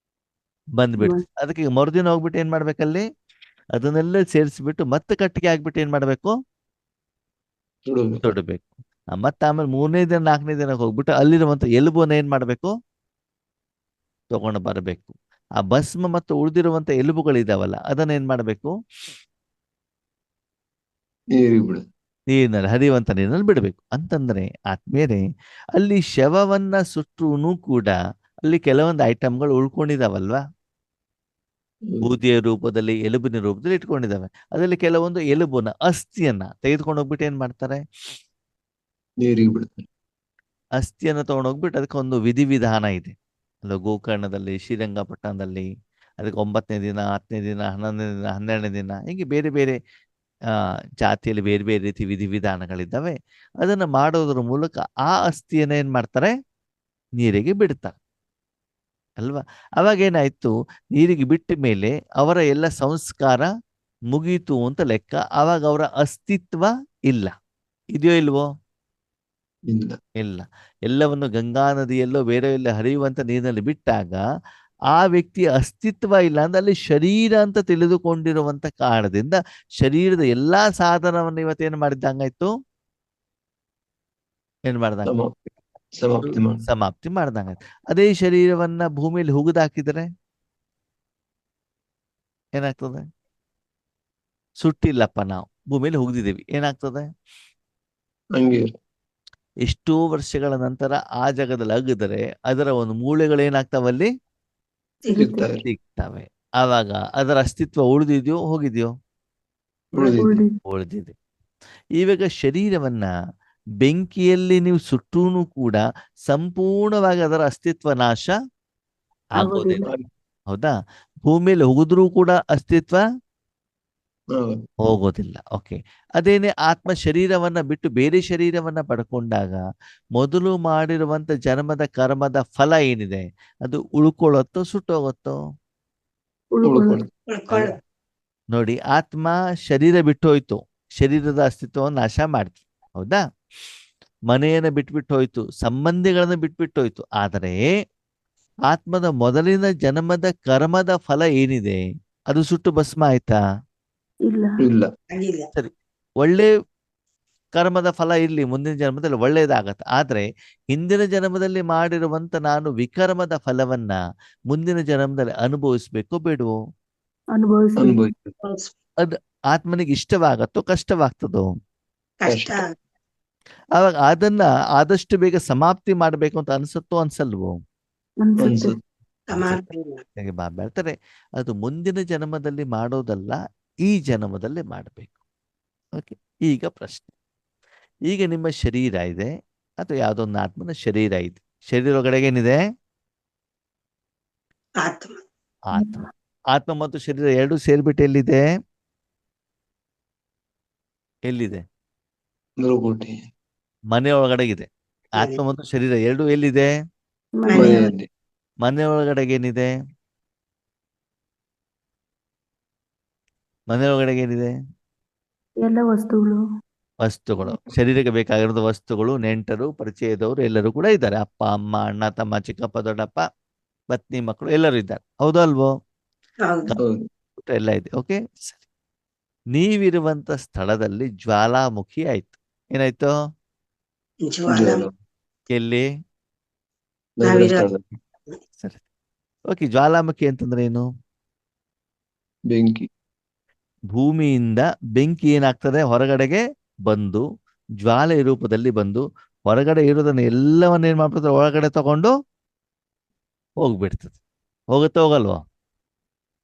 ಬಂದ್ಬಿಡ್ತು. ಅದಕ್ಕೆ ಮರುದಿನ ಹೋಗ್ಬಿಟ್ಟು ಏನ್ ಮಾಡ್ಬೇಕಲ್ಲಿ? ಅದನ್ನೆಲ್ಲ ಸೇರಿಸ್ಬಿಟ್ಟು ಮತ್ತೆ ಕಟ್ಟಿಗೆ ಆಗ್ಬಿಟ್ಟು ಏನ್ ಮಾಡ್ಬೇಕು? ಸುಡಬೇಕು. ಸುಡಬೇಕು. ಮತ್ತೆ ಆಮೇಲೆ 3ನೇ ದಿನ 4ನೇ ದಿನಕ್ಕೆ ಹೋಗ್ಬಿಟ್ಟು ಅಲ್ಲಿರುವಂತ ಎಲುಬನ್ನ ಏನ್ ಮಾಡ್ಬೇಕು? ತಗೊಂಡು ಬರಬೇಕು. ಆ ಭಸ್ಮ ಮತ್ತು ಉಳಿದಿರುವಂತ ಎಲುಬುಗಳಿದಾವಲ್ಲ ಅದನ್ನ ಏನ್ ಮಾಡ್ಬೇಕು? ನೀರಿಗೆ ಬಿಡು. ನೀರಿನಲ್ಲಿ, ಹರಿಯುವಂತ ನೀರಿನಲ್ಲಿ ಬಿಡಬೇಕು. ಅಂತಂದ್ರೆ ಆತ್ಮೇಲೆ ಅಲ್ಲಿ ಶವವನ್ನ ಸುಟ್ಟರೂ ಕೂಡ ಅಲ್ಲಿ ಕೆಲವೊಂದು ಐಟಮ್ಗಳು ಉಳ್ಕೊಂಡಿದಾವಲ್ವಾ? ಬೂದಿಯ ರೂಪದಲ್ಲಿ, ಎಲುಬಿನ ರೂಪದಲ್ಲಿ ಇಟ್ಕೊಂಡಿದ್ದಾವೆ. ಅದರಲ್ಲಿ ಕೆಲವೊಂದು ಎಲುಬುನ, ಅಸ್ಥಿಯನ್ನ ತೆಗೆದುಕೊಂಡು ಹೋಗ್ಬಿಟ್ಟು ಏನ್ ಮಾಡ್ತಾರೆ? ನೀರಿಗೆ ಬಿಡ್ತಾರೆ. ಅಸ್ಥಿಯನ್ನು ತಗೊಂಡೋಗ್ಬಿಟ್ಟು ಅದಕ್ಕೆ ಒಂದು ವಿಧಿವಿಧಾನ ಇದೆ ಅಲ್ಲ. ಗೋಕರ್ಣದಲ್ಲಿ, ಶ್ರೀರಂಗಪಟ್ಟಣದಲ್ಲಿ ಅದಕ್ಕೆ 9ನೇ ದಿನ, 10ನೇ ದಿನ, 11ನೇ ದಿನ, 12ನೇ ದಿನ, ಹೀಗೆ ಬೇರೆ ಬೇರೆ ಜಾತಿಯಲ್ಲಿ ಬೇರೆ ಬೇರೆ ರೀತಿ ವಿಧಿವಿಧಾನಗಳಿದ್ದಾವೆ. ಅದನ್ನ ಮಾಡೋದ್ರ ಮೂಲಕ ಆ ಅಸ್ಥಿಯನ್ನ ಏನ್ ಮಾಡ್ತಾರೆ? ನೀರಿಗೆ ಬಿಡ್ತಾರೆ ಅಲ್ವಾ? ಅವಾಗ ಏನಾಯ್ತು? ನೀರಿಗೆ ಬಿಟ್ಟ ಮೇಲೆ ಅವರ ಎಲ್ಲ ಸಂಸ್ಕಾರ ಮುಗೀತು ಅಂತ ಲೆಕ್ಕ. ಅವಾಗ ಅವರ ಅಸ್ತಿತ್ವ ಇಲ್ಲ. ಇದೆಯೋ ಇಲ್ವೋ? ಇಲ್ಲ. ಇಲ್ಲ. ಎಲ್ಲವನ್ನು ಗಂಗಾ ನದಿಯಲ್ಲೋ ಬೇರೆ ಎಲ್ಲ ಹರಿಯುವಂತ ನೀರಿನಲ್ಲಿ ಬಿಟ್ಟಾಗ ಆ ವ್ಯಕ್ತಿಯ ಅಸ್ತಿತ್ವ ಇಲ್ಲ ಅಂದ್ರೆ ಅಲ್ಲಿ ಶರೀರ ಅಂತ ತಿಳಿದುಕೊಂಡಿರುವಂತ ಕಾರಣದಿಂದ ಶರೀರದ ಎಲ್ಲಾ ಸಾಧನವನ್ನು ಇವತ್ತೇನು ಮಾಡಿದಂಗಾಯ್ತು? ಏನ್ ಮಾಡ್ದಂಗ? ಸಮಾಪ್ತಿ ಮಾಡ್ದಂಗಾಯ್ತು. ಅದೇ ಶರೀರವನ್ನ ಭೂಮಿಯಲ್ಲಿ ಹುಗಿದಾಕಿದರೆ ಏನಾಗ್ತದೆ? ಸುಟ್ಟಿಲ್ಲಪ್ಪ, ನಾವು ಭೂಮಿಯಲ್ಲಿ ಹುಗಿದಿದ್ದೀವಿ, ಏನಾಗ್ತದೆ? ಹಂಗೆ ಎಷ್ಟೋ ವರ್ಷಗಳ ನಂತರ ಆ ಜಾಗದಲ್ಲಿ ಅಗಿದರೆ ಅದರ ಒಂದು ಮೂಳೆಗಳೇನಾಗ್ತಾವಲ್ಲಿ? ಸಿಗ್ತಾರೆ. ಸಿಗ್ತವೆ. ಆವಾಗ ಅದರ ಅಸ್ತಿತ್ವ ಉಳಿದಿದೆಯೋ ಹೋಗಿದೆಯೋ? ಉಳಿದಿದೆ. ಇವಾಗ ಶರೀರವನ್ನ ಬೆಂಕಿಯಲ್ಲಿ ನೀವು ಸುಟ್ಟೂನು ಕೂಡ ಸಂಪೂರ್ಣವಾಗಿ ಅದರ ಅಸ್ತಿತ್ವ ನಾಶ ಆಗೋದಿಲ್ಲ. ಹೌದಾ? ಭೂಮಿಯಲ್ಲಿ ಹೋಗಿದ್ರೂ ಕೂಡ ಅಸ್ತಿತ್ವ ಹೋಗೋದಿಲ್ಲ. ಓಕೆ. ಅದೇನೆ ಆತ್ಮ ಶರೀರವನ್ನ ಬಿಟ್ಟು ಬೇರೆ ಶರೀರವನ್ನ ಪಡ್ಕೊಂಡಾಗ ಮೊದಲು ಮಾಡಿರುವಂತ ಜನ್ಮದ ಕರ್ಮದ ಫಲ ಏನಿದೆ ಅದು ಉಳ್ಕೊಳ್ಳುತ್ತೋ ಸುಟ್ಟೋಗುತ್ತೋ? ನೋಡಿ, ಆತ್ಮ ಶರೀರ ಬಿಟ್ಟು ಹೋಯ್ತು, ಶರೀರದ ಅಸ್ತಿತ್ವವನ್ನು ನಾಶ ಮಾಡ್ತು. ಹೌದಾ? ಮನೆಯನ್ನ ಬಿಟ್ಬಿಟ್ಟು ಹೋಯ್ತು, ಸಂಬಂಧಿಗಳನ್ನ ಬಿಟ್ಬಿಟ್ಟು ಹೋಯ್ತು. ಆದರೆ ಆತ್ಮದ ಮೊದಲಿನ ಜನ್ಮದ ಕರ್ಮದ ಫಲ ಏನಿದೆ ಅದು ಸುಟ್ಟು ಭಸ್ಮ ಆಯ್ತಾ? ಇಲ್ಲ. ಇಲ್ಲ. ಆಗಿಲ್ಲ. ಸರಿ, ಒಳ್ಳೆ ಕರ್ಮದ ಫಲ ಇರ್ಲಿ, ಮುಂದಿನ ಜನ್ಮದಲ್ಲಿ ಒಳ್ಳೇದಾಗತ್ತೆ. ಆದ್ರೆ ಹಿಂದಿನ ಜನ್ಮದಲ್ಲಿ ಮಾಡಿರುವಂತ ನಾನು ವಿಕರ್ಮದ ಫಲವನ್ನ ಮುಂದಿನ ಜನ್ಮದಲ್ಲಿ ಅನುಭವಿಸ್ಬೇಕೋ ಬೇಡವೋ? ಅನುಭವಿಸಿ. ಅನುಭವಿಸಿ. ಅದು ಆತ್ಮನಿಗೆ ಇಷ್ಟವಾಗತ್ತೋ ಕಷ್ಟವಾಗ್ತದೋ? ಕಷ್ಟ. ಅವಾಗ ಅದನ್ನ ಆದಷ್ಟು ಬೇಗ ಸಮಾಪ್ತಿ ಮಾಡ್ಬೇಕು ಅಂತ ಅನ್ಸುತ್ತೋ ಅನ್ಸಲ್ವೋ? ಅನ್ಸುತ್ತೆ. ಅನ್ಸುತ್ತೆ. ಸಮಾಧಾನ. ಹೇಳ್ತಾರೆ ಅದು ಮುಂದಿನ ಜನ್ಮದಲ್ಲಿ ಮಾಡೋದಲ್ಲ, ಈ ಜನ್ಮದಲ್ಲಿ ಮಾಡಬೇಕು. ಓಕೆ, ಈಗ ಪ್ರಶ್ನೆ, ಈಗ ನಿಮ್ಮ ಶರೀರ ಇದೆ ಅಥವಾ ಯಾವುದೊಂದು ಆತ್ಮನ ಶರೀರ ಇದೆ. ಶರೀರ ಒಳಗಡೆಗೆ ಏನಿದೆ? ಆತ್ಮ. ಆತ್ಮ. ಆತ್ಮ ಮತ್ತು ಶರೀರ ಎರಡು ಸೇರ್ಬಿಟ್ಟು ಎಲ್ಲಿದೆ? ಎಲ್ಲಿದೆ? ಮೃಗುಟಿ. ಮನೆ ಒಳಗಡೆಗಿದೆ. ಆತ್ಮ ಮತ್ತು ಶರೀರ ಎರಡು ಎಲ್ಲಿದೆ? ಮನೆಯಲ್ಲಿ. ಮನೆ ಒಳಗಡೆಗೆ ಏನಿದೆ? ಮನೆ ಒಳಗಡೆಗೆ ಏನಿದೆ? ಎಲ್ಲ ವಸ್ತುಗಳು. ವಸ್ತುಗಳು, ಶರೀರಕ್ಕೆ ಬೇಕಾಗಿರೋದು ವಸ್ತುಗಳು, ನೆಂಟರು, ಪರಿಚಯದವರು ಎಲ್ಲರೂ ಕೂಡ ಇದ್ದಾರೆ. ಅಪ್ಪ, ಅಮ್ಮ, ಅಣ್ಣ, ತಮ್ಮ, ಚಿಕ್ಕಪ್ಪ, ದೊಡ್ಡಪ್ಪ, ಪತ್ನಿ, ಮಕ್ಕಳು ಎಲ್ಲರೂ ಇದ್ದಾರೆ. ಹೌದೋ ಅಲ್ವೋ? ಹೌದು. ಹೌದು. ಎಲ್ಲ ಇದೆ. ಓಕೆ, ಸರಿ. ನೀವಿರುವಂತ ಸ್ಥಳದಲ್ಲಿ ಜ್ವಾಲಾಮುಖಿ ಆಯ್ತು. ಏನಾಯ್ತು? ಜ್ವಾಲ. ಎಲ್ಲಿ? ನಗರ ನಾವಿರೋ ಸ್ಥಳದಲ್ಲಿ. ಸರಿ. ಓಕೆ, ಜ್ವಾಲಾಮುಖಿ ಅಂತಂದ್ರೆ ಏನು? ಬೆಂಕಿ. ಭೂಮಿಯಿಂದ ಬೆಂಕಿ ಏನಾಗ್ತದೆ? ಹೊರಗಡೆಗೆ ಬಂದು ಜ್ವಾಲೆ ರೂಪದಲ್ಲಿ ಬಂದು ಹೊರಗಡೆ ಇರೋದನ್ನ ಎಲ್ಲವನ್ನ ಏನ್ ಮಾಡ್ಬಿಡ್ತದೆ? ಒಳಗಡೆ ತಗೊಂಡು ಹೋಗ್ಬಿಡ್ತದೆ. ಹೋಗುತ್ತೆ ಹೋಗಲ್ವಾ?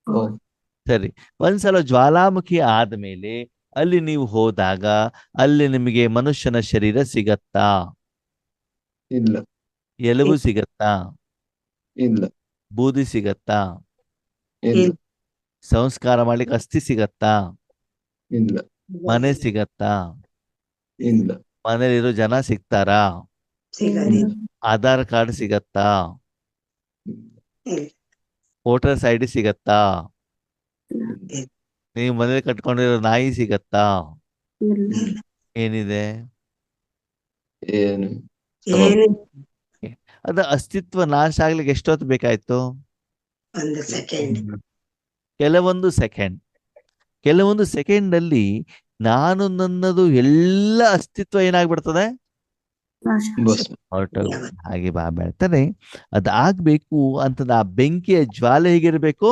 ಹೌದು. ಸರಿ, ಒಂದ್ಸಲ ಜ್ವಾಲಾಮುಖಿ ಆದ್ಮೇಲೆ ಅಲ್ಲಿ ನೀವು ಹೋದಾಗ ಅಲ್ಲಿ ನಿಮಗೆ ಮನುಷ್ಯನ ಶರೀರ ಸಿಗತ್ತಾ? ಇಲ್ಲ. ಎಲುಬು ಸಿಗತ್ತಾ? ಇಲ್ಲ. ಬೂದಿ ಸಿಗತ್ತಾ? ಇಲ್ಲ. ಸಂಸ್ಕಾರ ಮಾಡ್ಲಿಕ್ಕೆ ಅಸ್ಥಿ ಸಿಗತ್ತಾ? ಇಲ್ಲ. ಮನೆ ಸಿಗತ್ತಾ? ಇಲ್ಲ. ಮನೇಲಿರೋ ಜನ ಸಿಗ್ತಾರಾ? ಸಿಗಲಿ. ಆಧಾರ್ ಕಾರ್ಡ್ ಸಿಗತ್ತಾ? ಇಲ್ಲ. ವೋಟರ್ಸ್ ಐಡಿ ಸಿಗತ್ತಾ? ನೀವು ಮನೇಲಿ ಕಟ್ಕೊಂಡಿರೋ ನಾಯಿ ಸಿಗತ್ತಾ? ಇಲ್ಲ. ಏನಿದೆ? ಏನು? ಏನು? ಅದು ಅಸ್ತಿತ್ವ ನಾಶ ಆಗ್ಲಿಕ್ಕೆ ಎಷ್ಟೊತ್ತು ಬೇಕಾಯ್ತು? ಒಂದು ಸೆಕೆಂಡ್. ಕೆಲವೊಂದು ಸೆಕೆಂಡ್ ಅಲ್ಲಿ ನಾನು ನನ್ನದು ಎಲ್ಲ ಅಸ್ತಿತ್ವ ಏನಾಗ್ಬಿಡ್ತದೆ? ನಾಶ. ಭಸ್ಮ. ಹೊರಟೋಗ್ಬಿಡ್ತದೆ. ಹಾಗೆ ಹೇಳ್ತಾರೆ ಅದಾಗ್ಬೇಕು ಅಂತಂದ್ರೆ ಆ ಬೆಂಕಿಯ ಜ್ವಾಲೆ ಹೇಗಿರ್ಬೇಕು?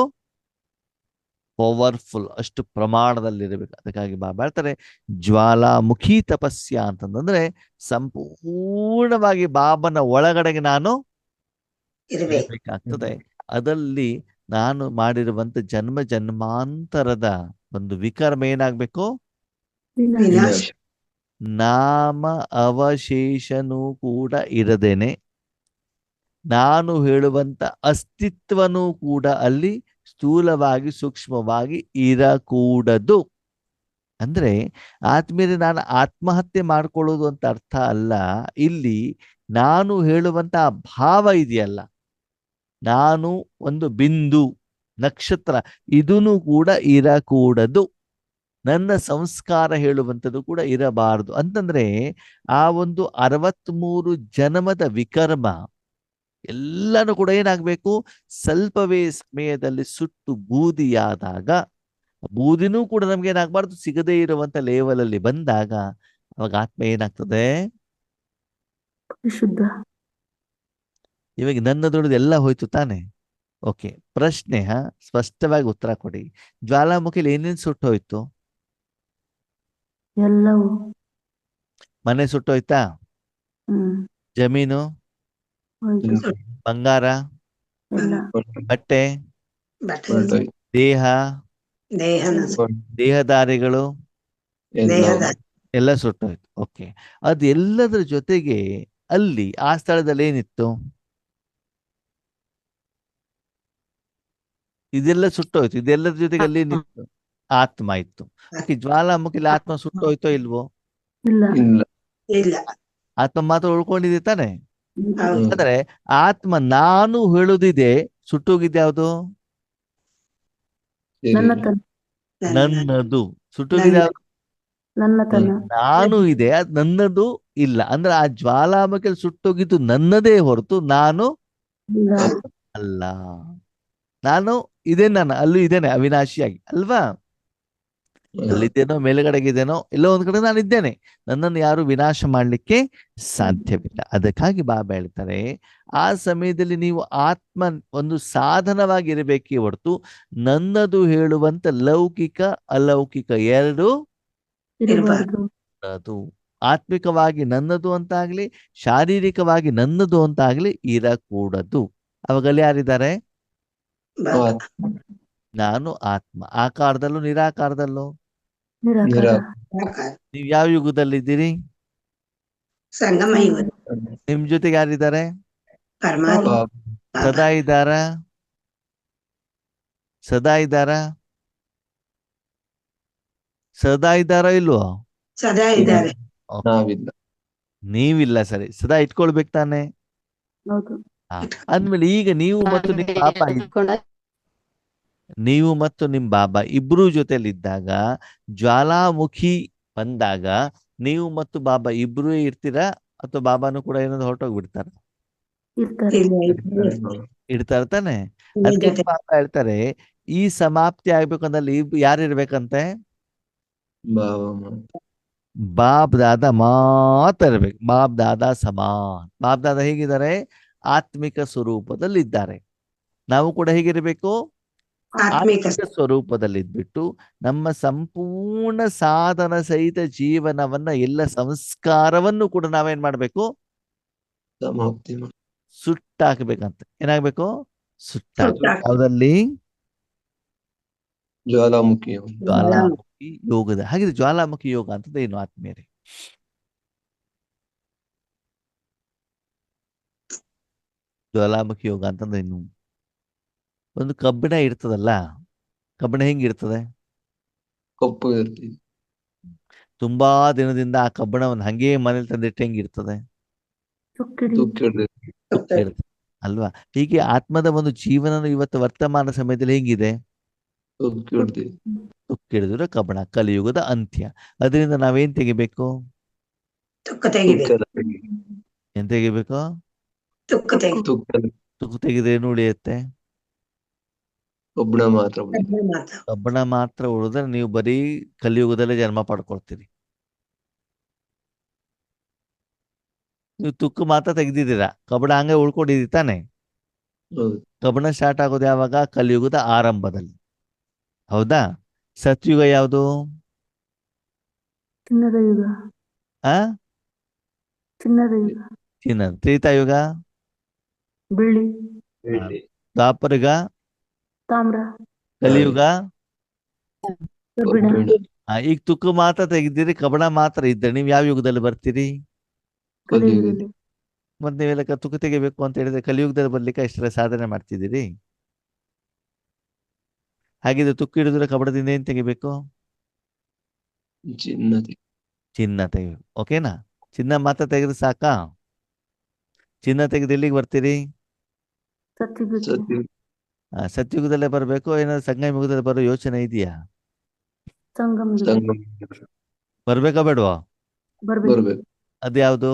ಪವರ್ಫುಲ್, ಅಷ್ಟು ಪ್ರಮಾಣದಲ್ಲಿರಬೇಕು. ಅದಕ್ಕಾಗಿ ಹೇಳ್ತಾರೆ ಜ್ವಾಲಾಮುಖಿ ತಪಸ್ಯ ಅಂತಂದ್ರೆ ಸಂಪೂರ್ಣವಾಗಿ ಬಾಬನ ಒಳಗಡೆಗೆ ನಾನು ಇರ್ಬೇಕು. ಇರಬೇಕಾಗ್ತದೆ. ಅದರಲ್ಲಿ ನಾನು ಮಾಡಿರುವಂತ ಜನ್ಮ ಜನ್ಮಾಂತರದ ಒಂದು ವಿಕರ್ಮ ಏನಾಗ್ಬೇಕು? ವಿನಾಶ. ನಾಮ ಅವಶೇಷನೂ ಕೂಡ ಇರದೇನೆ ನಾನು ಹೇಳುವಂತ ಅಸ್ತಿತ್ವನೂ ಕೂಡ ಅಲ್ಲಿ ಸ್ಥೂಲವಾಗಿ ಸೂಕ್ಷ್ಮವಾಗಿ ಇರಕೂಡದು. ಅಂದ್ರೆ ಆತ್ಮೀಯರೇ, ನಾನು ಆತ್ಮಹತ್ಯೆ ಮಾಡ್ಕೊಳ್ಳೋದು ಅಂತ ಅರ್ಥ ಅಲ್ಲ. ಇಲ್ಲಿ ನಾನು ಹೇಳುವಂತ ಭಾವ ಇದೆಯಲ್ಲ, ನಾನು ಒಂದು ಬಿಂದು, ನಕ್ಷತ್ರ, ಇದೂ ಕೂಡ ಇರಕೂಡದು. ನನ್ನ ಸಂಸ್ಕಾರ ಹೇಳುವಂಥದ್ದು ಕೂಡ ಇರಬಾರದು. ಅಂತಂದ್ರೆ ಆ ಒಂದು 63 ಜನ್ಮದ ವಿಕರ್ಮ ಎಲ್ಲನೂ ಕೂಡ ಏನಾಗ್ಬೇಕು? ಸ್ವಲ್ಪವೇ ಸಮಯದಲ್ಲಿ ಸುಟ್ಟು ಬೂದಿಯಾದಾಗ, ಬೂದಿನೂ ಕೂಡ ನಮ್ಗೆ ಏನಾಗಬಾರ್ದು? ಸಿಗದೇ ಇರುವಂತ ಲೆವೆಲ್ ಅಲ್ಲಿ ಬಂದಾಗ ಅವಾಗ ಆತ್ಮ ಏನಾಗ್ತದೆ? ಶುದ್ಧ. ಇವಾಗ ನನ್ನ ದುಡಿದು ಎಲ್ಲ ಹೋಯ್ತು ತಾನೆ? ಓಕೆ, ಪ್ರಶ್ನೆ ಸ್ಪಷ್ಟವಾಗಿ ಉತ್ತರ ಕೊಡಿ. ಜ್ವಾಲಾಮುಖಿಲಿ ಏನೇನು ಸುಟ್ಟೋಯ್ತು? ಎಲ್ಲವೂ. ಮನೆ ಸುಟ್ಟೋಯ್ತಾ? ಜಮೀನು, ಹೋಯ್ತು. ಬಂಗಾರ, ಎಲ್ಲ. ಬಟ್ಟೆ, ಬಟ್ಟೆ. ದೇಹ, ದೇಹನ. ದೇಹದಾರಿಗಳು ದೇಹದ. ಎಲ್ಲ ಸುಟ್ಟೋಯ್ತು. ಓಕೆ, ಅದು ಎಲ್ಲದರ ಜೊತೆಗೆ ಅಲ್ಲಿ ಆ ಸ್ಥಳದಲ್ಲಿ ಏನಿತ್ತು? ಇದೆಲ್ಲ ಸುಟ್ಟೋಯ್ತು. ಇದೆಲ್ಲದ್ರ ಜೊತೆಗೆ ಅಲ್ಲಿ ಏನಿತ್ತು? ಆತ್ಮ ಇತ್ತು. ಓಕೆ, ಜ್ವಾಲಾಮುಖಿಲಿ ಆತ್ಮ ಸುಟ್ಟೋಯ್ತೋ ಇಲ್ವೋ? ಇಲ್ಲ. ಇಲ್ಲ. ಇಲ್ಲ. ಆತ್ಮ ಮಾತ್ರ ಉಳ್ಕೊಂಡಿದೆ ತಾನೆ? ಹೌದು. ಅಂದ್ರೆ ಆತ್ಮ ನಾನು ಹೇಳುದಿದೆ, ಸುಟ್ಟೋಗಿದ್ದೆ ಯಾವುದು? ನನ್ನ ಶರೀರ. ತನ್. ನನ್ನದು. ಸುಟ್ಟೋಗಿದೆ ಯಾವುದು? ನನ್ನತನ ನಾನು ಇದೆ, ಅದು ನನ್ನದು ಇಲ್ಲ. ಅಂದ್ರೆ ಆ ಜ್ವಾಲಾಮುಖಿಯಲ್ಲಿ ಸುಟ್ಟೋಗಿದ್ದು ನನ್ನದೇ ಹೊರತು ನಾನು ಇಲ್ಲ. ಅಲ್ಲ. ನಾನು ಇದೇನೆ, ನಾನು ಅಲ್ಲೂ ಇದ್ದೇನೆ ಅವಿನಾಶಿಯಾಗಿ ಅಲ್ವಾ? ಅಲ್ಲಿದ್ದೇನೋ ಮೇಲ್ಗಡೆಗಿದ್ದೇನೋ ಎಲ್ಲೋ ಒಂದ್ ಕಡೆ ನಾನು ಇದ್ದೇನೆ. ನನ್ನನ್ನು ಯಾರು ವಿನಾಶ ಮಾಡ್ಲಿಕ್ಕೆ ಸಾಧ್ಯವಿಲ್ಲ. ಅದಕ್ಕಾಗಿ ಬಾಬಾ ಹೇಳ್ತಾರೆ, ಆ ಸಮಯದಲ್ಲಿ ನೀವು ಆತ್ಮ ಒಂದು ಸಾಧನವಾಗಿರಬೇಕೇ ಹೊರತು ನನ್ನದು ಹೇಳುವಂತ ಲೌಕಿಕ ಅಲೌಕಿಕ ಎರಡು ಇರಬಾರ್ದು. ಅದು ಆತ್ಮಿಕವಾಗಿ ನನ್ನದು ಅಂತಾಗ್ಲಿ, ಶಾರೀರಿಕವಾಗಿ ನನ್ನದು ಅಂತಾಗ್ಲಿ ಇರಕೂಡದು. ಅವಾಗಲ್ಲಿ ಯಾರಿದ್ದಾರೆ? ನಾನು ಆತ್ಮ. ಆಕಾರದಲ್ಲೂ ನಿರಾಕಾರದಲ್ಲೂ. ನಿರಾಕಾರ. ನೀವು ಯಾವ ಯುಗದಲ್ಲಿದ್ದೀರಿ? ಸಂಗಮ ಯುಗ. ನಿಮ್ ಜೊತೆಗೆ ಯಾರಿದ್ದಾರೆ? ಪರಮಾತ್ಮ ಸದಾ ಇದ್ದಾರ? ಸದಾ ಇದ್ದಾರ? ಸದಾ ಇದ್ದಾರ ಇಲ್ವೋ? ಸದಾ ಇದ್ದಾರೆ. ನಾವಿಲ್ಲ. ನೀವಿಲ್ಲ, ಸರಿ. ಸದಾ ಇಟ್ಕೊಳ್ಬೇಕು ತಾನೆ. ಹೌದು. ಅಂದ್ಮೇಲೆ ಈಗ ನೀವು ಮತ್ತು ನಿಮ್ ಬಾಬಾ ನೀವು ಮತ್ತು ನಿಮ್ ಬಾಬಾ ಇಬ್ರು ಜೊತೆಲಿದ್ದಾಗ, ಜ್ವಾಲಾಮುಖಿ ಬಂದಾಗ ನೀವು ಮತ್ತು ಬಾಬಾ ಇಬ್ರು ಇರ್ತೀರಾ ಅಥವಾ ಬಾಬಾನು ಕೂಡ ಏನಾದ್ರು ಹೊರಟೋಗ್ಬಿಡ್ತಾರ? ಇರ್ತಾರೆ. ಇಡ್ತಾರ ತಾನೆ. ಅದಕ್ಕೆ ಬಾಬಾ ಹೇಳ್ತಾರೆ, ಈ ಸಮಾಪ್ತಿ ಆಗ್ಬೇಕಂದಲ್ಲಿ ಯಾರಿರ್ಬೇಕಂತೆ? ಬಾಪ್ ದಾದ ಮಾತ್ರ ಇರ್ಬೇಕು. ಬಾಪ್ ದಾದ ಸಮಾನ್. ಬಾಪ್ ದಾದ ಹೇಗಿದ್ದಾರೆ? ಆತ್ಮಿಕ ಸ್ವರೂಪದಲ್ಲಿದ್ದಾರೆ. ನಾವು ಕೂಡ ಹೇಗಿರ್ಬೇಕು? ಆತ್ಮಿಕ ಆತ್ಮಿಕ ಸ್ವರೂಪದಲ್ಲಿದ್ಬಿಟ್ಟು ನಮ್ಮ ಸಂಪೂರ್ಣ ಸಾಧನ ಸಹಿತ ಜೀವನವನ್ನ, ಎಲ್ಲ ಸಂಸ್ಕಾರವನ್ನು ಕೂಡ ನಾವೇನ್ ಮಾಡ್ಬೇಕು? ಸಮಾಪ್ತಿ ಸುಟ್ಟಾಕ್ಬೇಕಂತ. ಏನಾಗ್ಬೇಕು? ಸುಟ್ಟಾಕ್ಬೇಕು. ಸುಟ್ಟಾಕ್ಬೇಕು. ಯಾವ್ದಲ್ಲಿ? ಜ್ವಾಲಾಮುಖಿ. ಜ್ವಾಲಾಮುಖಿ ಯೋಗದ. ಹಾಗಿದ್ರೆ ಜ್ವಾಲಾಮುಖಿ ಯೋಗ ಅಂತಂದ್ರೆ ಏನು ಆತ್ಮೀಯರೇ? ಜ್ವಾಲಾಮುಖಿ ಯೋಗ ಅಂತಂದ್ರೆ ಏನು? ಒಂದು ಕಬ್ಬಿಣ ಇರ್ತದಲ್ಲ, ಕಬ್ಬಿಣ ಹೆಂಗಿರ್ತದೆ? ಕಪ್ಪು ಇರ್ತೀವಿ. ತುಂಬಾ ದಿನದಿಂದ ಆ ಕಬ್ಬಿಣವನ್ನು ಹಂಗೇ ಮನೇಲಿ ತಂದಿಟ್ಟು ಹೆಂಗಿರ್ತದೆ? ಸುಕ್ಕಿಡಿ. ಇರ್ತದೆ ಅಲ್ವಾ? ಹೀಗೆ ಆತ್ಮದ ಒಂದು ಜೀವನ ಇವತ್ತು ವರ್ತಮಾನ ಸಮಯದಲ್ಲಿ ಹೆಂಗಿದೆ? ತುಕ್ಕಿಡಿದ್ರೆ ಕಬ್ಬಣ, ಕಲಿಯುಗದ ಅಂತ್ಯ. ಅದರಿಂದ ನಾವೇನ್ ತೆಗಿಬೇಕು? ತುಕ್ಕ ತೆಗಿಬೇಕು. ಏನ್ ತೆಗಿಬೇಕು? ತುಕ್ಕು ತೆಗೆದ್ರೆ ಏನು ಉಳಿಯುತ್ತೆ? ಕಬ್ಬಣ ಮಾತ್ರ. ಕಬ್ಬಣ ಮಾತ್ರ ಉಳಿದ್ರೆ ನೀವು ಬರೀ ಕಲಿಯುಗದಲ್ಲೇ ಜನ್ಮ ಪಡ್ಕೊಳ್ತೀರಿ. ನೀವು ತುಕ್ಕು ಮಾತ್ರ ತೆಗ್ದಿದ್ದೀರಾ, ಕಬ್ಬಣ ಹಂಗೆ ಉಳ್ಕೊಂಡಿದ್ದೀರಿ ತಾನೆ. ಕಬ್ಬಣ ಸ್ಟಾರ್ಟ್ ಆಗೋದು ಯಾವಾಗ? ಕಲಿಯುಗದ ಆರಂಭದಲ್ಲಿ. ಹೌದಾ? ಸತ್ಯುಗ ಯಾವುದು? ಚಿನ್ನದ ಯುಗ. ಆ ಚಿನ್ನದ ಯುಗ. ಚಿನ್ನದ. ತ್ರೇತಾಯುಗ ಬೆಳ್ಳಿ. ದ್ವಾಪರಯುಗ ತಾಮ್ರ. ಕಲಿಯುಗ ಕಬ್ಬಿಣ. ಈಗ ತುಕ್ಕು ಮಾತ್ರ ತೆಗಿದ್ದೀರಿ, ಕಬ್ಬಣ ಮಾತ್ರ ಇದ್ದರೆ ನೀವು ಯಾವ ಯುಗದಲ್ಲಿ ಬರ್ತೀರಿ? ಕಲಿಯುಗದಲ್ಲಿ. ಮತ್ತೆ ನೀವೆಲ್ಲ ತುಕ್ಕು ತೆಗಿಬೇಕು ಅಂತ ಹೇಳಿದ್ರೆ ಕಲಿಯುಗದಲ್ಲಿ ಬರ್ಲಿಕ್ಕೆ ಇಷ್ಟೆಲ್ಲ ಸಾಧನೆ ಮಾಡ್ತಿದ್ದೀರಿ. ಹಾಗಿದ್ರೆ ತುಕ್ಕು ಹಿಡಿದ್ರೆ ಕಬ್ಬಣದಿಂದ ಏನ್ ತೆಗಿಬೇಕು? ಚಿನ್ನ ತೆಗಿಬೇಕು. ಓಕೆನಾ? ಚಿನ್ನ ಮಾತ್ರ ತೆಗೆದ್ರೆ ಸಾಕಾ? ಚಿನ್ನ ತೆಗೆದು ಎಲ್ಲಿಗೆ ಬರ್ತೀರಿ? ಸತ್ಯುಗದಲ್ಲೇ ಬರ್ಬೇಕು. ಏನಾದ್ರು ಸಂಗಮ ಯುಗದಲ್ಲಿ ಬರೋ ಯೋಚನೆ ಇದೆಯಾ? ಬರ್ಬೇಕಾ ಬೇಡವಾ? ಬರ್ಬೇಕು. ಅದ್ಯಾವುದು?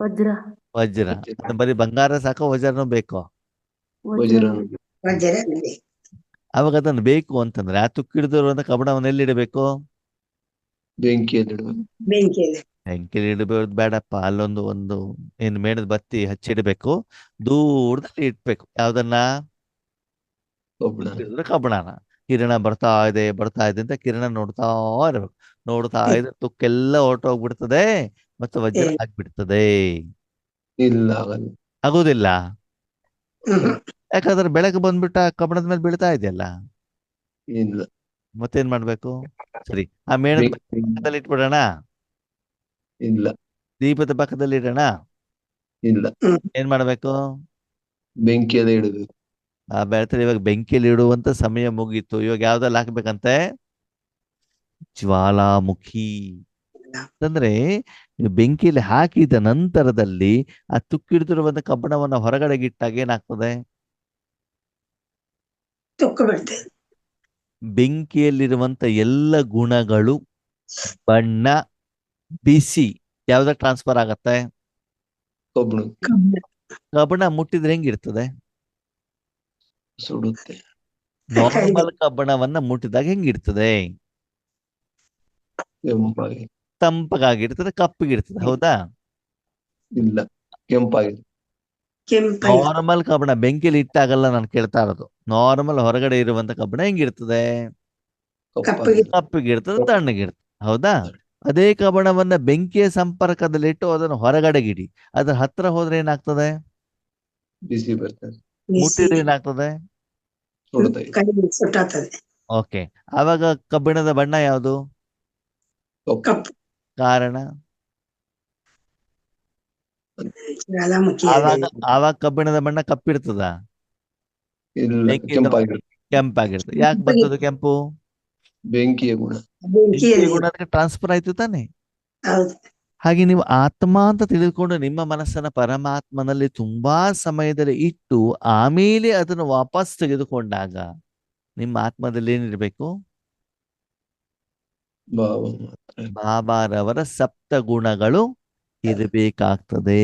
ವಜ್ರ. ವಜ್ರ. ಬರೀ ಬಂಗಾರ ಸಾಕೋ ವಜ್ರನೂ ಬೇಕೋ? ಅವಾಗ ಅದನ್ನು ಬೇಕು ಅಂತಂದ್ರೆ ಆ ತುಕ್ಕಿಡಿದಿರುವಂತ ಕಬ್ಬಣವನ್ನು ಎಲ್ಲಿಡಬೇಕು? ಬೆಂಕಿಯಲ್ಲಿ ಇಡಬೇಕು. ಬೇಡಪ್ಪ, ಅಲ್ಲೊಂದು ಏನು ಮೇಣದ ಬತ್ತಿ ಹಚ್ಚಿಡ್ಬೇಕು, ದೂರದಲ್ಲಿ ಇಟ್ಬೇಕು. ಯಾವ್ದನ್ನ? ಕಬ್ಬಣನ. ಕಿರಣ ಬರ್ತಾ ಇದೆ ಅಂತ ಕಿರಣ ನೋಡ್ತಾ ಇರ್ಬೇಕು. ನೋಡ್ತಾ ಇದ್ರೆ ತುಕ್ಕೆಲ್ಲ ಹೊರಟೋಗ್ಬಿಡ್ತದೆ ಮತ್ತೆ ವಜ್ರ ಆಗ್ಬಿಡ್ತದೆ. ಆಗೋದಿಲ್ಲ. ಯಾಕಂದ್ರೆ ಬೆಳಗ್ಗೆ ಬಂದ್ಬಿಟ್ಟ ಕಬ್ಬಣದ ಮೇಲೆ ಬೀಳ್ತಾ ಇದೆಯಲ್ಲ. ಮತ್ತೇನ್ ಮಾಡ್ಬೇಕು? ಸರಿ, ಆ ಮೇಣದ ಪಕ್ಕದಲ್ಲಿ ಇಟ್ಬಿಡೋಣ? ದೀಪದ ಪಕ್ಕದಲ್ಲಿ ಇಡೋಣ? ಏನ್ ಮಾಡ್ಬೇಕು? ಬೆಂಕಿಯಲ್ಲೇ ಇಡಬೇಕು. ಬೆಳ್ತಾರೆ. ಇವಾಗ ಬೆಂಕಿಯಲ್ಲಿ ಇಡುವಂತ ಸಮಯ ಮುಗೀತು. ಇವಾಗ ಯಾವ್ದಲ್ಲಿ ಹಾಕ್ಬೇಕಂತೆ? ಜ್ವಾಲಾಮುಖಿ. ಅಂದ್ರೆ ಬೆಂಕಿಯಲ್ಲಿ ಹಾಕಿದ ನಂತರದಲ್ಲಿ ಆ ತುಕ್ಕಿಡಿದಿರುವಂತ ಕಬ್ಬಣವನ್ನ ಹೊರಗಡೆಗಿಟ್ಟಾಗ ಏನಾಗ್ತದೆ? ಬೆಂಕಿಯಲ್ಲಿರುವಂತ ಎಲ್ಲ ಗುಣಗಳು ಬಣ್ಣ, ಬಿಸಿ ಯಾವ್ದಾಗ ಟ್ರಾನ್ಸ್ಫರ್ ಆಗತ್ತೆ? ಕಬ್ಬಣ ಕಬ್ಬಣ ಮುಟ್ಟಿದ್ರೆ ಹೆಂಗಿರ್ತದೆ? ಸುಡುತ್ತೆ. ನಾರ್ಮಲ್ ಕಬ್ಬಣವನ್ನ ಮುಟ್ಟಿದಾಗ ಹೆಂಗಿರ್ತದೆ? ಕೆಂಪಾಗಿ ತಂಪಗಾಗಿರ್ತದೆ, ಕಪ್ಪಗಿರ್ತದೆ, ಹೌದಾ? ಇಲ್ಲ, ಕೆಂಪಾಗಿದೆ. ಕೆಂಪಾಗಿ ನಾರ್ಮಲ್ ಕಬ್ಬಣ ಬೆಂಕಿಲಿ ಇಟ್ಟಾಗಲ್ಲ ನಾನು ಕೇಳ್ತಾ ಇರೋದು. ನಾರ್ಮಲ್ ಹೊರಗಡೆ ಇರುವಂತ ಕಬ್ಬಣ ಹೆಂಗಿರ್ತದೆ? ಕಪ್ಪಾಗಿ ಕಪ್ಪಗಿರ್ತದೆ, ತಣ್ಣಗಿರ್ತದೆ, ಹೌದಾ? ಅದೇ ಕಬ್ಬಣವನ್ನ ಬೆಂಕಿಯ ಸಂಪರ್ಕದಲ್ಲಿಟ್ಟು ಅದನ್ನು ಹೊರಗಡೆಗಿಡಿ, ಅದ್ರ ಹತ್ರ ಹೋದ್ರೆ ಏನಾಗ್ತದೆ? ಬಿಸಿ ಬರ್ತದೆ, ಮುಟ್ಟಿದ್ರೆ ಏನಾಗ್ತದೆ? ಸುಡುತ್ತೆ. ಕೈ ಸುಟ್ಟಾಗ್ತದೆ. ಓಕೆ, ಆವಾಗ ಕಬ್ಬಿಣದ ಬಣ್ಣ ಯಾವುದು? ಕಪ್ಪು ಕಾರಣ? ಜ್ವಾಲಾಮುಖಿ ಆವಾಗ ಆವಾಗ ಕಬ್ಬಿಣದ ಬಣ್ಣ ಕಪ್ಪಿರ್ತದ? ಇಲ್ಲ, ಬೆಂಕಿ ಕೆಂಪಾಗಿರುತ್ತೆ. ಕೆಂಪಾಗಿರ್ತದೆ. ಯಾಕೆ ಬರ್ತದೆ ಕೆಂಪು? ಬೆಂಕಿಯ ಗುಣ. ಬೆಂಕಿಯ ಬೆಂಕಿಯಲ್ಲಿ ಗುಣ ಟ್ರಾನ್ಸ್ಫರ್ ಆಯ್ತು ತಾನೆ? ಹೌದು. ಹಾಗೆ ನೀವು ಆತ್ಮ ಅಂತ ತಿಳಿದುಕೊಂಡು ನಿಮ್ಮ ಮನಸ್ಸನ್ನ ಪರಮಾತ್ಮನಲ್ಲಿ ತುಂಬಾ ಸಮಯದಲ್ಲಿ ಇಟ್ಟು ಆಮೇಲೆ ಅದನ್ನು ವಾಪಸ್ ತೆಗೆದುಕೊಂಡಾಗ ನಿಮ್ಮ ಆತ್ಮದಲ್ಲಿ ಏನಿರ್ಬೇಕು? ಭಾವ ಮಾತ್ರ. ಬಾಬಾರವರ ಸಪ್ತ ಗುಣಗಳು ಇರಬೇಕಾಗ್ತದೆ.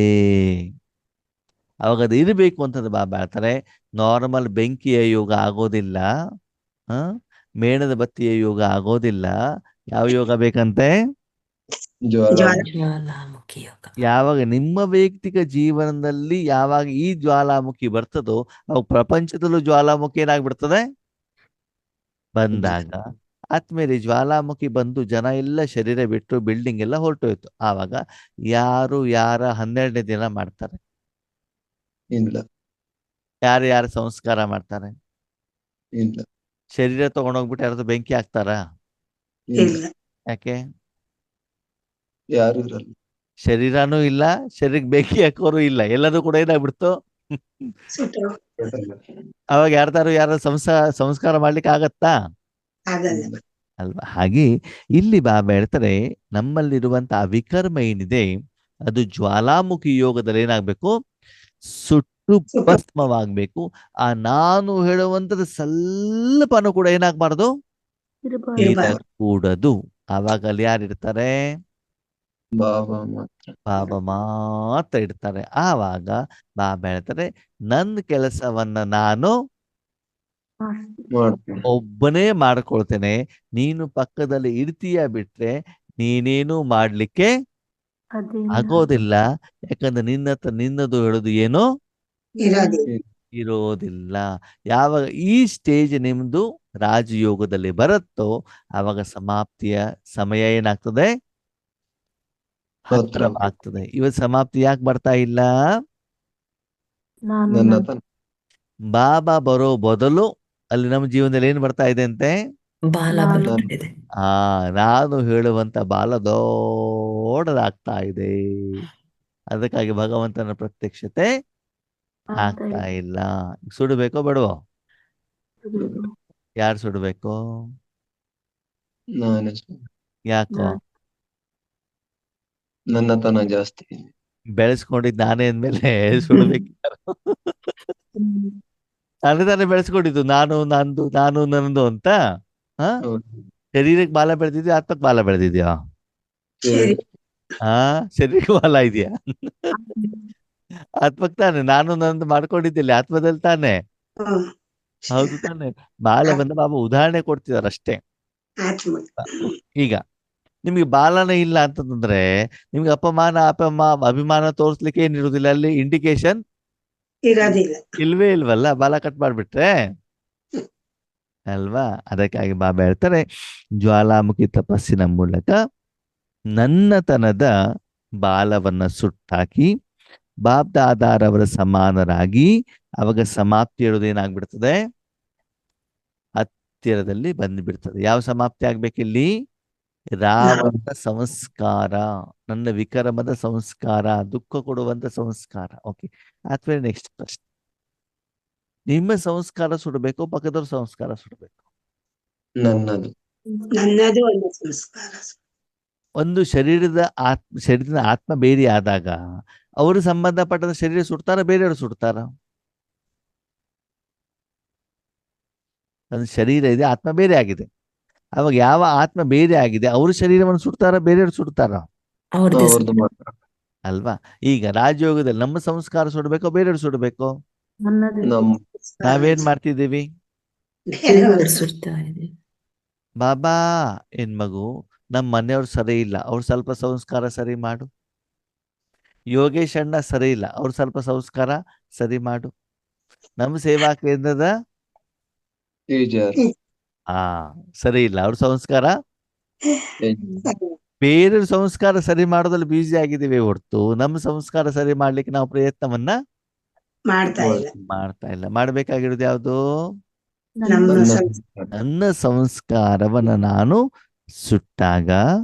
ಅವಾಗ ಅದು ಇರಬೇಕು ಅಂತಂದ್ರೆ ಬಾಬಾ ಹೇಳ್ತಾರೆ, ನಾರ್ಮಲ್ ಬೆಂಕಿಯ ಯೋಗ ಆಗೋದಿಲ್ಲ, ಮೇಣದ ಬತ್ತಿಯ ಯೋಗ ಆಗೋದಿಲ್ಲ. ಯಾವ ಯೋಗ ಬೇಕಂತೆ? ಜ್ವಾಲಾಮುಖಿ ಯೋಗ. ಯಾವಾಗ ನಿಮ್ಮ ವೈಯಕ್ತಿಕ ಜೀವನದಲ್ಲಿ ಯಾವಾಗ ಈ ಜ್ವಾಲಾಮುಖಿ ಬರ್ತದೋ ಅವಾಗ ಪ್ರಪಂಚದಲ್ಲೂ ಜ್ವಾಲಾಮುಖಿ ಏನಾಗ್ಬಿಡ್ತದೆ? ಬಂದಾಗ ಆದ್ಮೇಲೆ ಜ್ವಾಲಾಮುಖಿ ಬಂದು ಜನ ಎಲ್ಲ ಶರೀರ ಬಿಟ್ಟು ಬಿಲ್ಡಿಂಗ್ ಎಲ್ಲ ಹೊರಟೋಯ್ತು. ಆವಾಗ ಯಾರು ಯಾರ 12ನೇ ದಿನ ಮಾಡ್ತಾರೆ? ಇಲ್ಲ, ಯಾರು ಯಾರ ಸಂಸ್ಕಾರ ಮಾಡ್ತಾರೆ? ಇಲ್ಲ, ಶರೀರ ತಗೊಂಡೋಗ್ಬಿಟ್ಟು ಯಾರಾದ್ರು ಬೆಂಕಿ ಹಾಕ್ತಾರಾ? ಇಲ್ಲ, ಇಲ್ಲ. ಯಾಕೆ? ಯಾರು ಇರಲ್ಲ. ಶರೀರನೂ ಇಲ್ಲ, ಶರೀರಕ್ಕೆ ಬೆಂಕಿ ಹಾಕೋರು ಇಲ್ಲ, ಎಲ್ಲದೂ ಕೂಡ ಏನಾಗ್ಬಿಡ್ತು? ಸುಟ್ಟು ಅವಾಗ ಯಾರ ಸಂಸ್ಕಾರ ಮಾಡ್ಲಿಕ್ಕೆ ಆಗತ್ತಾ? ಆಗಲ್ಲ. ಅಲ್ವಾ? ಹಾಗೆ ಇಲ್ಲಿ ಬಾಬಾ ಹೇಳ್ತಾರೆ, ನಮ್ಮಲ್ಲಿರುವಂತ ವಿಕರ್ಮ ಏನಿದೆ ಅದು ಜ್ವಾಲಾಮುಖಿ ಯೋಗದಲ್ಲಿ ಏನಾಗ್ಬೇಕು? ಸುಟ್ಟು ಭಸ್ಮವಾಗ್ಬೇಕು. ಆ ನಾನು ಹೇಳುವಂತದ್ದು ಸ್ವಲ್ಪನೂ ಕೂಡ ಏನಾಗ್ಬಾರ್ದು? ಇರಕೂಡದು. ಆವಾಗ ಅಲ್ಲಿ ಯಾರಿರ್ತಾರೆ? ಭಾವ ಮಾತ್ರ. ಬಾಬಾ ಮಾತ್ರ ಇರ್ತಾರೆ. ಆವಾಗ ಬಾಬಾ ಹೇಳ್ತಾರೆ, ನನ್ನ ಕೆಲಸವನ್ನ ನಾನು ಮಾಡ್ತೀನಿ. ಒಬ್ಬನೇ ಮಾಡ್ಕೊಳ್ತೇನೆ, ನೀನು ಪಕ್ಕದಲ್ಲಿ ಇರ್ತೀಯ ಬಿಟ್ರೆ ನೀನೇನು ಮಾಡ್ಲಿಕ್ಕೆ ಆಗೋದಿಲ್ಲ. ಯಾಕಂದ್ರೆ ನಿನ್ನದು ಹೇಳೋದು ಏನು ಇರೋದಿಲ್ಲ. ಇರೋದಿಲ್ಲ. ಯಾವಾಗ ಈ ಸ್ಟೇಜ್ ನಿಮ್ದು ರಾಜಯೋಗದಲ್ಲಿ ಬರುತ್ತೋ ಆವಾಗ ಸಮಾಪ್ತಿಯ ಸಮಯ ಏನಾಗ್ತದೆ? ಹತ್ರವಾಗ್ತದೆ. ಇವತ್ತು ಸಮಾಪ್ತಿ ಯಾಕೆ ಬರ್ತಾ ಇಲ್ಲ? ನನ್ನ ತನ ಬಾಬಾ ಬರೋ ಬದಲು ಅಲ್ಲಿ ನಮ್ಮ ಜೀವನದಲ್ಲಿ ಏನ್ ಬರ್ತಾ ಇದೆ ಅಂತೆ? ಬಾಲ ಬರ್ತಾ ಇದೆ. ನಾನು ಹೇಳುವಂತ ಬಾಲ ದೊಡ್ಡದಾಗ್ತಾ ಇದೆ. ಅದಕ್ಕಾಗಿ ಭಗವಂತನ ಪ್ರತ್ಯಕ್ಷತೆ ಆಗ್ತಾ ಇಲ್ಲ. ಸುಡಬೇಕೋ ಬೇಡವೋ? ಯಾರು ಸುಡಬೇಕು? ನಾನೇ ಯಾಕೋ? ನನ್ನ ತನ ಜಾಸ್ತಿ. ಬೆಳೆಸ್ಕೊಂಡಿದ್ ನಾನೇ ಅಂದ್ಮೇಲೆ ಸುಡ್ಬೇಕು. ತಾನೇ ಬೆಳೆಸ್ಕೊಂಡಿದ್ದು ನಾನು ನಂದು, ನಾನು ನನ್ನದು ಅಂತ. ಶರೀರಕ್ಕೆ ಬಾಲ ಬೆಳೆದಿದ್ಯಾ, ಆತ್ಮಕ್ಕೆ ಬಾಲ ಬೆಳೆದಿದ್ಯಾ? ಶರೀರಕ್ಕೆ ಬಾಲ ಇದೆಯಾ? ಆತ್ಮಕ್ ತಾನೆ. ನಾನು ನಂದು ಮಾಡ್ಕೊಂಡಿದ್ದಿಲ್ಲ ಆತ್ಮದಲ್ಲಿ ತಾನೆ. ಹೌದು ತಾನೆ. ಬಾಲ ಬಂದ ಬಾಬಾ ಉದಾಹರಣೆ ಕೊಡ್ತಿದಾರ ಅಷ್ಟೇ. ಈಗ ನಿಮ್ಗೆ ಬಾಲನೇ ಇಲ್ಲ ಅಂತಂದ್ರೆ ನಿಮ್ಗೆ ಅಭಿಮಾನ ತೋರಿಸ್ಲಿಕ್ಕೆ ಏನಿರುವುದಿಲ್ಲ, ಅಲ್ಲಿ ಇಂಡಿಕೇಶನ್ ಇಲ್ವೇ ಇಲ್ವಲ್ಲ. ಬಾಲ ಕಟ್ ಮಾಡ್ಬಿಟ್ರೆ ಅಲ್ವಾ? ಅದಕ್ಕಾಗಿ ಬಾಬಾ ಹೇಳ್ತಾರೆ, ಜ್ವಾಲಾಮುಖಿ ತಪಸ್ಸಿನ ಮೂಲಕ ನನ್ನತನದ ಬಾಲವನ್ನ ಸುಟ್ಟಾಕಿ ಬಾಬ್ದಾದಾರವರ ಸಮಾನರಾಗಿ ಅವಾಗ ಸಮಾಪ್ತಿ ಹೇಳೋದು ಏನಾಗ್ಬಿಡ್ತದೆ? ಹತ್ತಿರದಲ್ಲಿ ಬಂದ್ಬಿಡ್ತದೆ. ಯಾವ ಸಮಾಪ್ತಿ ಆಗ್ಬೇಕಿಲ್ಲಿ? ರಾವಣನ ಸಂಸ್ಕಾರ, ನನ್ನ ವಿಕರ್ಮದ ಸಂಸ್ಕಾರ, ದುಃಖ ಕೊಡುವಂತ ಸಂಸ್ಕಾರ. ಓಕೆ, ಅಥವಾ ನೆಕ್ಸ್ಟ್ ಪ್ರಶ್ನೆ, ನಿಮ್ಮ ಸಂಸ್ಕಾರ ಸುಡಬೇಕು, ಪಕ್ಕದವ್ರ ಸಂಸ್ಕಾರ ಸುಡಬೇಕು? ನನ್ನದು. ನನ್ನದು ಒಂದು ಸಂಸ್ಕಾರ. ಒಂದು ಶರೀರದ ಆತ್ಮ ಬೇರೆ ಆದಾಗ ಅವರು ಸಂಬಂಧಪಟ್ಟ ಶರೀರ ಸುಡ್ತಾರ, ಬೇರೆಯವರು ಸುಡ್ತಾರ? ಒಂದು ಶರೀರ ಇದೆ, ಆತ್ಮ ಬೇರೆ ಆಗಿದೆ. ಅವಾಗ ಯಾವ ಆತ್ಮ ಬೇರೆ ಆಗಿದೆ ಅವ್ರ ಶರೀರವನ್ನು ಸುಡ್ತಾರ ಬೇರೆಯವ್ರು ಸುಡ್ತಾರ ಅವ್ರದ್ದೇ ಅವ್ರದ್ದು ಮಾತ್ರ. ಅಲ್ವಾ? ಈಗ ರಾಜಯೋಗದಲ್ಲಿ ನಮ್ಮ ಸಂಸ್ಕಾರ ಸುಡಬೇಕೋ ಬೇರೆಯವ್ರು ಸುಡಬೇಕೋ? ನನ್ನದೇ. ನಮ್ಮ ನಾವೇನ್ ಮಾಡ್ತಿದ್ದೀವಿ? ಬೇರೆಯವ್ರು ಸುಡ್ತಾ ಇದೆ. ಬಾಬಾ ಮಗು ನಮ್ಮ ಮನೆಯವ್ರು ಸರಿ ಇಲ್ಲ, ಅವ್ರು ಸ್ವಲ್ಪ ಸಂಸ್ಕಾರ ಸರಿ ಮಾಡು. ಯೋಗೇಶ್ ಅಣ್ಣ ಸರಿ ಇಲ್ಲ, ಅವ್ರು ಸ್ವಲ್ಪ ಸಂಸ್ಕಾರ ಸರಿ ಮಾಡು. ನಮ್ಮ ಸೇವಾ ಕೇಂದ್ರದ ಟೀಚರ್ ಸರಿ ಇಲ್ಲ, ಅವ್ರ ಸಂಸ್ಕಾರ ಬೇರೆ ಸಂಸ್ಕಾರ ಸರಿ ಮಾಡೋದ್ರಲ್ಲಿ ಬ್ಯುಸಿ ಆಗಿದ್ದೀವಿ ಹೊರತು ನಮ್ಮ ಸಂಸ್ಕಾರ ಸರಿ ಮಾಡ್ಲಿಕ್ಕೆ ನಾವು ಪ್ರಯತ್ನವನ್ನ ಮಾಡ್ತಾ ಇಲ್ಲ. ಮಾಡ್ತಾ ಇಲ್ಲ. ಮಾಡ್ಬೇಕಾಗಿರೋದು ಯಾವುದು? ನಮ್ಮ ನನ್ನ ಸಂಸ್ಕಾರ. ನನ್ನ ಸಂಸ್ಕಾರವನ್ನ ನಾನು ಸುಟ್ಟಾಗ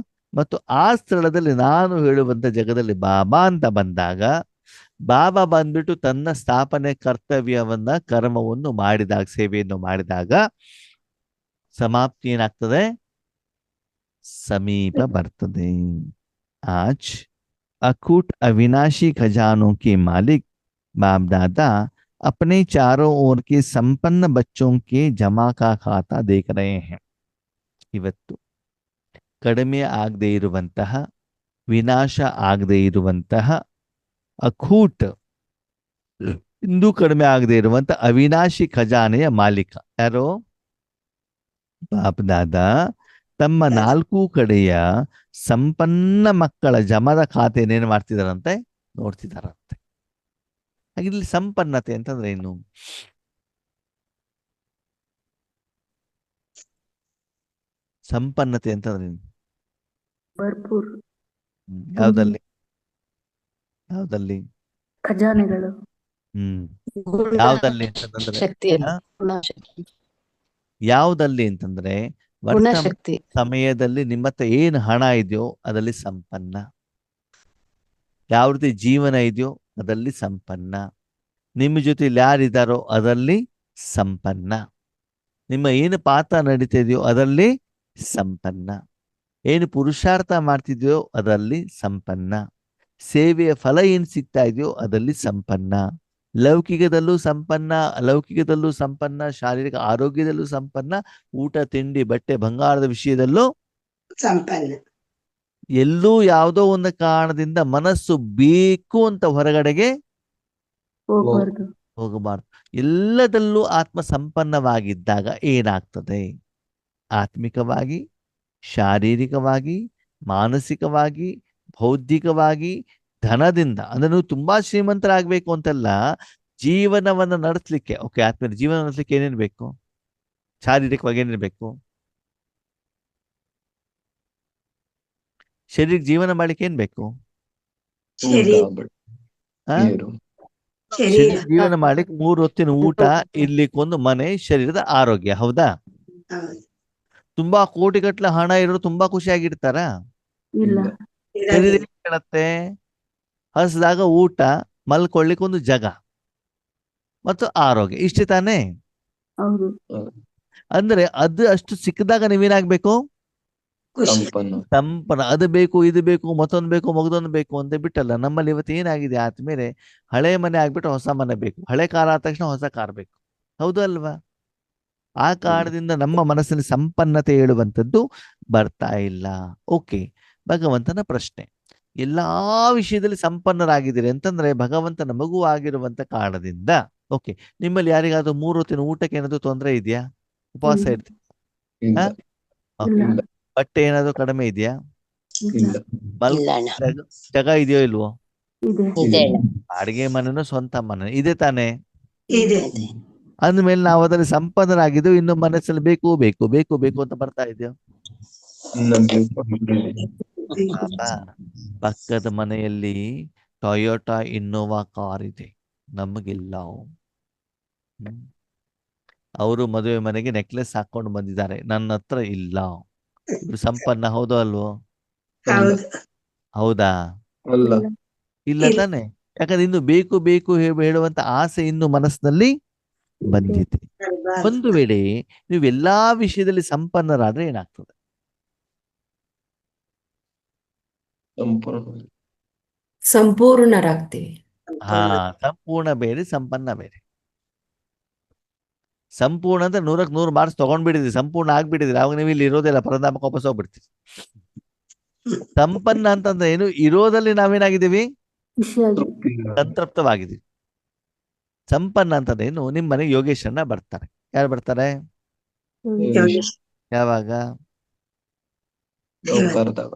ಮತ್ತು ಆ ಸ್ಥಳದಲ್ಲಿ ನಾನು ಹೇಳುವಂತ ಜಗದಲ್ಲಿ ಬಾಬಾ ಅಂತ ಬಂದಾಗ, ಬಾಬಾ ಬಂದ್ಬಿಟ್ಟು ತನ್ನ ಸ್ಥಾಪನೆ ಕರ್ತವ್ಯವನ್ನ ಕರ್ಮವನ್ನು ಮಾಡಿದಾಗ, ಸೇವೆಯನ್ನು ಮಾಡಿದಾಗ ಸಮಾಪ್ತಿ ಏನಾಗ್ತದೆ? ಸಮೀಪ ಬರ್ತದೆ. ಆಜ್ अकूट अविनाशी खजानों के मालिक बाप दादा अपने चारों ओर के संपन्न बच्चों के जमा का खाता देख रहे हैं. ಇವತ್ತು ಕಡಿಮೆ ಆಗದೆ ಇರುವಂತಹ, ವಿನಾಶ ಆಗದೆ ಇರುವಂತಹ, ಅಕೂಟ್ ಇಂದು ಕಡಿಮೆ ಆಗದೆ ಇರುವಂತಹ ಅವಿನಾಶಿ ಖಜಾನೆಯ ಮಾಲೀಕ ಯಾರೋ? ಬಾಪ್ ದಾದಾ ತಮ್ಮ ನಾಲ್ಕು ಕಡೆಯ ಸಂಪನ್ನ ಮಕ್ಕಳ ಜಮದ ಖಾತೆಯನ್ನೇನು ಮಾಡ್ತಿದಾರಂತೆ? ನೋಡ್ತಿದಾರಂತೆ. ಹಾಗೆ ಇಲ್ಲಿ ಸಂಪನ್ನತೆ ಅಂತಂದ್ರೆ ಏನು? ಸಂಪನ್ನತೆ ಅಂತಂದ್ರೆ ಏನು? ಭರ್ಪೂರ್ ಯಾವ್ದಲ್ಲಿ ಯಾವ್ದಲ್ಲಿ ಖಜಾನೆಗಳು. ಯಾವ್ದಲ್ಲಿ ಅಂತಂದ್ರೆ ಶಕ್ತಿಯಲ್ಲಿ ಯಾವ್ದಲ್ಲಿ ಅಂತಂದ್ರೆ ವರ್ತಮಾನ ಗುಣಶಕ್ತಿ. ಸಮಯದಲ್ಲಿ ನಿಮ್ಮ ಹತ್ರ ಏನು ಹಣ ಇದೆಯೋ ಅದರಲ್ಲಿ ಸಂಪನ್ನ, ಯಾವ ರೀತಿ ಜೀವನ ಇದೆಯೋ ಅದರಲ್ಲಿ ಸಂಪನ್ನ, ನಿಮ್ಮ ಜೊತೆಲಿ ಯಾರಿದ್ದಾರೋ ಅದರಲ್ಲಿ ಸಂಪನ್ನ, ನಿಮ್ಮ ಏನು ಪಾತ್ರ ನಡೀತಿದೆಯೋ ಅದರಲ್ಲಿ ಸಂಪನ್ನ, ಏನು ಪುರುಷಾರ್ಥ ಮಾಡ್ತಿದೆಯೋ ಅದರಲ್ಲಿ ಸಂಪನ್ನ, ಸೇವೆಯ ಫಲ ಏನು ಸಿಗ್ತಾ ಇದೆಯೋ ಅದರಲ್ಲಿ ಸಂಪನ್ನ, ಲೌಕಿಕದಲ್ಲೂ ಸಂಪನ್ನ, ಅಲೌಕಿಕದಲ್ಲೂ ಸಂಪನ್ನ, ಶಾರೀರಿಕ ಆರೋಗ್ಯದಲ್ಲೂ ಸಂಪನ್ನ, ಊಟ ತಿಂಡಿ ಬಟ್ಟೆ ಬಂಗಾರದ ವಿಷಯದಲ್ಲೂ ಸಂಪನ್ನ. ಎಲ್ಲೂ ಯಾವುದೋ ಒಂದು ಕಾರಣದಿಂದ ಮನಸ್ಸು ಬೇಕು ಅಂತ ಹೊರಗಡೆಗೆ ಹೋಗ್ಬಾರ್ದು. ಹೋಗಬಾರ್ದು. ಎಲ್ಲದಲ್ಲೂ ಆತ್ಮ ಸಂಪನ್ನವಾಗಿದ್ದಾಗ ಏನಾಗ್ತದೆ? ಆತ್ಮಿಕವಾಗಿ, ಶಾರೀರಿಕವಾಗಿ, ಮಾನಸಿಕವಾಗಿ, ಬೌದ್ಧಿಕವಾಗಿ, ಧನದಿಂದ ಅಂದ್ರೆ ನೀವು ತುಂಬಾ ಶ್ರೀಮಂತರಾಗಬೇಕು ಅಂತಲ್ಲ, ಜೀವನವನ್ನ ನಡೆಸಲಿಕ್ಕೆ, ಓಕೆ, ಆತ್ಮೀಯ ಜೀವನ ನಡೆಸಲಿಕ್ಕೆ ಏನೇನು ಬೇಕು? ಶಾರೀರಿಕವಾಗಿ ಏನೇನು ಬೇಕು? ಶರೀರ ಜೀವನ ಮಾಡ್ಲಿಕ್ಕೆ ಏನ್ ಬೇಕು? ಶರೀರ. ಆ? ನೀರು. ಶರೀರ ಶರೀರ. ಜೀವನ ಮಾಡ್ಲಿಕ್ಕೆ 3 ಹೊತ್ತಿನ ಊಟ, ಇರ್ಲಿಕ್ಕೊಂದು ಮನೆ, ಶರೀರದ ಆರೋಗ್ಯ. ಹೌದಾ? ಹೌದು. ತುಂಬಾ ಕೋಟಿಗಟ್ಟಲೆ ಹಣ ಇರೋರು ತುಂಬಾ ಖುಷಿಯಾಗಿರ್ತಾರ? ಇಲ್ಲ. ಶರೀರ ಇರೋದಿಲ್ಲ. ಏನ್ ಹೇಳತ್ತೆ? ಹಸ್ದಾಗ ಊಟ, ಮಲ್ಕೊಳ್ಳಿಕ್ಕೆ ಒಂದು ಜಾಗ ಮತ್ತು ಆರೋಗ್ಯ, ಇಷ್ಟೇ ತಾನೇ? ಹೌದು. ಅಂದ್ರೆ ಅದು ಅಷ್ಟು ಸಿಕ್ಕಿದಾಗ ನೀವೇನಾಗ್ಬೇಕು? ಖುಷಿ. ಸಂಪನ್ನ. ಸಂಪನ್ನ. ಅದು ಬೇಕು, ಇದು ಬೇಕು, ಮತ್ತೊಂದು ಬೇಕು, ಮಗದೊಂದು ಬೇಕು ಅಂತ ಬಿಟ್ಟಲ್ಲ. ನಮ್ಮಲ್ಲಿ ಇವತ್ತು ಏನಾಗಿದೆ ಆದ್ಮೇಲೆ, ಹಳೆ ಮನೆ ಆಗ್ಬಿಟ್ಟು ಹೊಸ ಮನೆ ಬೇಕು, ಹಳೆ ಕಾರ್ ಆದ ತಕ್ಷಣ ಹೊಸ ಕಾರ್ ಬೇಕು. ಹೌದು ಅಲ್ವಾ? ಆ ಕಾರಣದಿಂದ ನಮ್ಮ ಮನಸ್ಸಿನ ಸಂಪನ್ನತೆ ಹೇಳುವಂಥದ್ದು ಬರ್ತಾ ಇಲ್ಲ. ಓಕೆ, ಭಗವಂತನ ಪ್ರಶ್ನೆ, ಎಲ್ಲಾ ವಿಷಯದಲ್ಲಿ ಸಂಪನ್ನರಾಗಿದ್ದೀರಿ ಅಂತಂದ್ರೆ ಭಗವಂತನ ಮಗು ಆಗಿರುವಂತ ಕಾರಣದಿಂದ, ಓಕೆ, ನಿಮ್ಮಲ್ಲಿ ಯಾರಿಗಾದ್ರೂ 3 ಹೊತ್ತಿನ ಊಟಕ್ಕೆ ಏನಾದ್ರು ತೊಂದರೆ ಇದೆಯಾ? ಉಪವಾಸ ಇಲ್ಲ. ಇರ್ತೀವಿ? ಇಲ್ಲ. ಓಕೆ. ಇಲ್ಲ. ಬಟ್ಟೆ ಏನಾದ್ರು ಕಡಿಮೆ ಇದೆಯಾ? ಇಲ್ಲ. ಇಲ್ಲ. ಜಾಗ ಇದೆಯೋ ಇಲ್ವೋ? ಇದೆ. ಇದೆ. ಬಾಡಿಗೆ ಮನೆನೋ ಸ್ವಂತ ಮನೆ ಇದೆ ತಾನೆ? ಇದೆ. ಅಂದ್ಮೇಲೆ ನಾವು ಅದರಲ್ಲಿ ಸಂಪನ್ನರಾಗಿದ್ದು, ಇನ್ನು ಮನಸ್ಸಲ್ಲಿ ಬೇಕು ಬೇಕು ಬೇಕು ಬೇಕು ಅಂತ ಬರ್ತಾ ಇದೆಯೋ? ಬಾಬಾ, ಪಕ್ಕದ ಮನೆಯಲ್ಲಿ ಟೊಯೋಟಾ ಇನ್ನೋವಾ ಕಾರ್ ಇದೆ, ನಮಗಿಲ್ಲ. ಅವರು ಮದುವೆ ಮನೆಗೆ ನೆಕ್ಲೆಸ್ ಹಾಕೊಂಡು ಬಂದಿದ್ದಾರೆ, ನನ್ನ ಹತ್ರ ಇಲ್ಲ. ಇವ್ರು ಸಂಪನ್ನ, ಹೌದೋ ಅಲ್ವೋ? ಹೌದು. ಹೌದಾ? ಅಲ್ಲ. ಇಲ್ಲ ತಾನೆ? ಯಾಕಂದ್ರೆ ಇನ್ನು ಬೇಕು ಬೇಕು ಹೇಳುವಂತ ಆಸೆ ಇನ್ನು ಮನಸ್ಸಿನಲ್ಲಿ ಬಂದಿದೆ. ಬರ್ಬಾರ್ದು. ಒಂದು ವೇಳೆ ನೀವು ಎಲ್ಲಾ ವಿಷಯದಲ್ಲಿ ಸಂಪನ್ನರಾದ್ರೆ ಏನಾಗ್ತದೆ? ಸಂಪೂರ್ಣ. ಸಂಪೂರ್ಣರಾಗ್ತೀವಿ. ಹಾ, ಸಂಪೂರ್ಣ ಬೇರೆ, ಸಂಪನ್ನ ಬೇರೆ. ಸಂಪೂರ್ಣ ಅಂದ್ರೆ 100ಕ್ಕೆ 100 ಮಾರ್ಕ್ಸ್ ತಗೊಂಡ್ಬಿಟ್ಟಿದ್ರಿ, ಸಂಪೂರ್ಣ ಆಗ್ಬಿಟ್ಟಿದ್ರಿ, ಅವಾಗ ನೀವು ಇಲ್ಲಿ ಇರೋದಿಲ್ಲ, ಪರಧಾಮಕ್ಕೆ ವಾಪಸ್ ಹೋಗ್ಬಿಡ್ತೀರಿ. ಸಂಪನ್ನ ಅಂತಂದ್ರೆ ಏನು? ಇರೋದಲ್ಲಿ ನಾವೇನಾಗಿದ್ದೀವಿ? ಖುಷಿಯಾಗಿ ತೃಪ್ತಿ ಸಂತೃಪ್ತವಾಗಿದ್ದೀವಿ. ಸಂಪನ್ನ ಅಂತಂದ್ರೆ ಏನು? ನಿಮ್ಮ ಮನೆಗೆ ಯೋಗೇಶನ್ನ ಬರ್ತಾರೆ. ಯಾರು ಬರ್ತಾರೆ? ಯೋಗೇಶ್ ಯಾವಾಗ? ನಾವು ಕರೆದಾಗ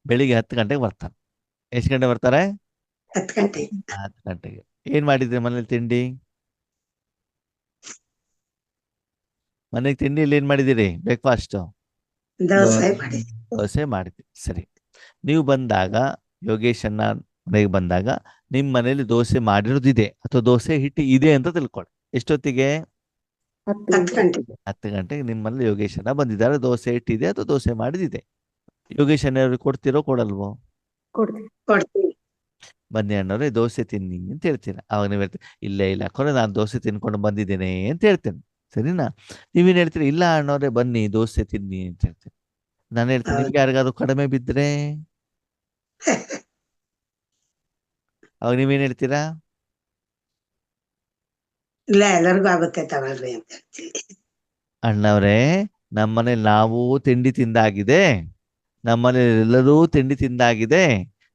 ಬೆಳಿಗ್ಗೆ 10 ಗಂಟೆಗೆ ಬರ್ತಾರೆ. ಎಷ್ಟು ಗಂಟೆ ಬರ್ತಾರೆ? 10 ಗಂಟೆ 10 ಗಂಟೆಗೆ. ಏನ್ ಮಾಡಿದ್ರಿ ಮನೇಲಿ ತಿಂಡಿ? ಮನೆಗೆ ತಿಂಡಿಯಲ್ಲಿ ಏನ್ ಮಾಡಿದಿರಿ? ಬ್ರೇಕ್ಫಾಸ್ಟ್ ದೋಸೆ ಮಾಡಿ ದೋಸೆ ಮಾಡಿದ್ರಿ. ಸರಿ. ನೀವು ಬಂದಾಗ, ಯೋಗೇಶನ್ನ ಮನೆಗೆ ಬಂದಾಗ ನಿಮ್ಮ ಮನೇಲಿ ದೋಸೆ ಮಾಡಿರೋದಿದೆ ಅಥವಾ ದೋಸೆ ಹಿಟ್ಟು ಇದೆ ಅಂತ ತಿಳ್ಕೊಳ್ಳಿ. ಎಷ್ಟೊತ್ತಿಗೆ? 10 10 ಗಂಟೆ. ಗಂಟೆ 10 ಗಂಟೆಗೆ ನಿಮ್ಮಲ್ಲಿ ಯೋಗೇಶನ್ನ ಬಂದಿದ್ದಾರೆ, ದೋಸೆ ಹಿಟ್ಟಿದೆ ಅಥವಾ ದೋಸೆ ಮಾಡಿದಿದೆ. ಯೋಗೇಶನ್ನ ಅವ್ರಿಗೆ ಕೊಡ್ತಿರೋ ಕೊಡಲ್ವೋ? ಕೊಡ್ತೀವಿ. ಕೊಡ್ತೀವಿ. ಬನ್ನಿ ಅಣ್ಣವ್ರೆ ದೋಸೆ ತಿನ್ನಿ ಅಂತ ಹೇಳ್ತೀನಿ. ಅವಾಗ ನೀವು ಹೇಳ್ತೀರಿ, ಇಲ್ಲ ಇಲ್ಲ ಕೊನೆ ನಾನು ದೋಸೆ ತಿನ್ಕೊಂಡು ಬಂದಿದ್ದೇನೆ ಅಂತ ಹೇಳ್ತೇನೆ. ಸರಿನಾ? ನೀವೇನು ಹೇಳ್ತೀರಿ? ಇಲ್ಲ ಅಣ್ಣವ್ರೆ ಬನ್ನಿ ದೋಸೆ ತಿನ್ನಿ ಅಂತ ಹೇಳ್ತೀನಿ. ನಾನು ಹೇಳ್ತೀನಿ, ನಿಮ್ಗೆ ಯಾರಿಗಾದ್ರು ಕಡಿಮೆ ಬಿದ್ದರೆ ಅವಾಗ ನೀವೇನ್ ಹೇಳ್ತೀರಾ? ಇಲ್ಲ ಎಲ್ಲರಿಗೂ ಆಗುತ್ತೆ ತಗೊಳ್ರಿ ಅಂತ ಹೇಳ್ತೀವಿ. ಅಣ್ಣವ್ರೆ ನಮ್ಮನೇಲಿ ನಾವು ತಿಂಡಿ ತಿಂದಾಗಿದೆ, ನಮ್ಮನೇಲಿ ಎಲ್ಲರೂ ತಿಂಡಿ ತಿಂದಾಗಿದೆ,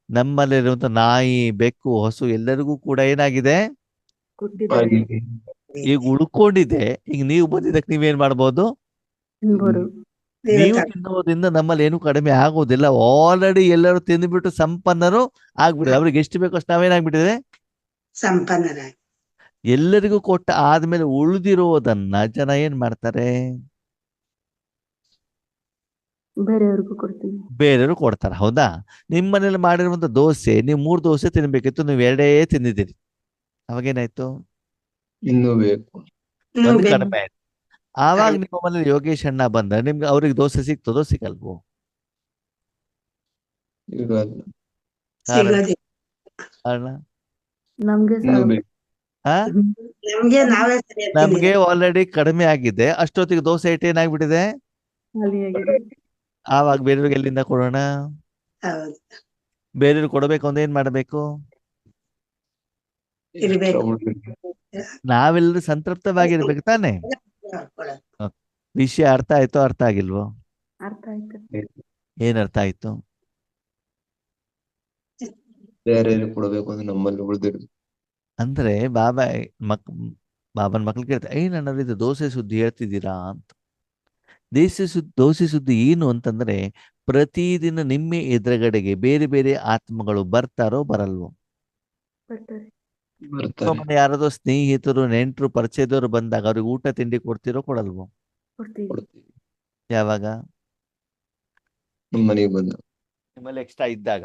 ನಮ್ಮಲ್ಲಿರುವಂತ ನಾಯಿ, ಬೆಕ್ಕು, ಹಸು ಎಲ್ಲರಿಗೂ ಕೂಡ ಏನಾಗಿದೆ? ಕೊಟ್ಟಿದ್ದಾರೆ. ಆಗಿದೆ. ಈಗ ಉಳ್ಕೊಂಡಿದೆ. ಈಗ ನೀವು ಬಂದಿದ್ದಕ್ಕೆ ನೀವೇನ್ ಮಾಡ್ಬೋದು? ತಿನ್ಬೋದು. ನೀವು ತಿನ್ನೋದ್ರಿಂದ ನಮ್ಮಲ್ಲಿ ಏನು ಕಡಿಮೆ ಆಗೋದಿಲ್ಲ. ಆಲ್ರೆಡಿ ಎಲ್ಲರೂ ತಿಂದ್ಬಿಟ್ಟು ಸಂಪನ್ನರು ಆಗ್ಬಿಟ್ಟಿದೆ. ಅವ್ರಿಗೆ ಎಷ್ಟು ಬೇಕೋ ಅಷ್ಟು ನಾವೇನಾಗ್ಬಿಟ್ಟಿದೆ? ಸಂಪನ್ನರ ಎಲ್ಲರಿಗೂ ಕೊಟ್ಟ ಆದ್ಮೇಲೆ ಉಳಿದಿರೋದನ್ನ ಜನ ಏನ್ ಮಾಡ್ತಾರೆ? ಬೇರೆಯವ್ರಿಗೂ ಕೊಡ್ತೀವಿ. ಬೇರೆಯವರು ಕೊಡ್ತಾರೆ. ಹೌದಾ? ನಿಮ್ಮ ಮನೇಲಿ ಮಾಡಿರುವಂತ ದೋಸೆ ನೀವು 3 ದೋಸೆ ತಿನ್ಬೇಕಿತ್ತು, ನೀವು 2 ತಿಂದಿದ್ದೀರಿ. ಅವಾಗೇನಾಯ್ತು? ಇನ್ನೂ ಬೇಕು. ಒಂದು ಕಡಿಮೆ ಆಯ್ತು. ಆವಾಗ ನಿಮ್ಮ ಮನೇಲಿ ಯೋಗೇಶ್ ಅಣ್ಣ ಬಂದ್ರೆ ನಿಮ್ಗೆ ಅವ್ರಿಗೆ ದೋಸೆ ಸಿಗ್ತದೋ ಸಿಗಲ್ವೋ? ಇರಲ್ಲ. ಸಿಗೋದಿಲ್ಲ. ಕಾರಣ? ನಮ್ಗೆ ಇನ್ನೂ ಬೇಕು. ಆ ನಮ್ಗೆ ನಾವೇ ಸರಿಯಾಗಿ ನಮ್ಗೆ ಆಲ್ರೆಡಿ ಕಡಿಮೆ ಆಗಿದೆ. ಅಷ್ಟೊತ್ತಿಗೆ ದೋಸೆ ಹಿಟ್ಟು ಏನಾಗ್ಬಿಟ್ಟಿದೆ? ಖಾಲಿಯಾಗಿದೆ. ಆವಾಗ ಬೇರೆಯವ್ರಿಗೆ ಎಲ್ಲಿಂದ ಕೊಡೋಣ? ಹೌದು ಬೇರೆಯವ್ರಿಗೆ ಕೊಡಬೇಕು ಅಂದ್ರೆ ಏನ್ ಮಾಡ್ಬೇಕು? ಇರ್ಬೇಕು. ನಾವೆಲ್ಲರೂ ಸಂತೃಪ್ತವಾಗಿರ್ಬೇಕು ತಾನೆ? ಕೊಡೋದು. ವಿಷಯ ಅರ್ಥ ಆಯ್ತೋ ಅರ್ಥ ಆಗಿಲ್ವೋ? ಅರ್ಥ ಆಯ್ತು. ಏನ್ ಅರ್ಥ ಆಯ್ತು? ಬೇರೆ ಕೊಡಬೇಕು ಅಂದ್ರೆ ನಮ್ಮಲ್ಲಿ ಉಳಿದಿರ್ಬೇಕು. ಅಂದ್ರೆ ಬಾಬನ್ ಮಕ್ಳು ಕೇಳ್ತಾರೆ, ಏನಣ್ಣ ಇದು ದೋಸೆ ಸುದ್ದಿ ಹೇಳ್ತಿದ್ದೀರಾ ಅಂತ. ದೋಸೆ ಸುದ್ದಿ ಏನು ಅಂತಂದ್ರೆ, ಪ್ರತಿದಿನ ನಿಮ್ಮ ಎದುರುಗಡೆಗೆ ಬೇರೆ ಬೇರೆ ಆತ್ಮಗಳು ಬರ್ತಾರೋ ಬರಲ್ವೋ? ಬರ್ತಾರೆ. ಬರ್ತಾರೆ. ಮನೆ ಯಾರಾದ್ರೂ ಸ್ನೇಹಿತರು, ನೆಂಟರು, ಪರಿಚಯದವರು ಬಂದಾಗ ಅವ್ರಿಗೆ ಊಟ ತಿಂಡಿ ಕೊಡ್ತಿರೋ ಕೊಡಲ್ವೋ? ಕೊಡ್ತೀವಿ. ಕೊಡ್ತೀವಿ. ಯಾವಾಗ? ನಮ್ಮ ಮನೆಗೆ ಬಂದ ನಿಮ್ಮಲ್ಲಿ ಎಕ್ಸ್ಟ್ರಾ ಇದ್ದಾಗ.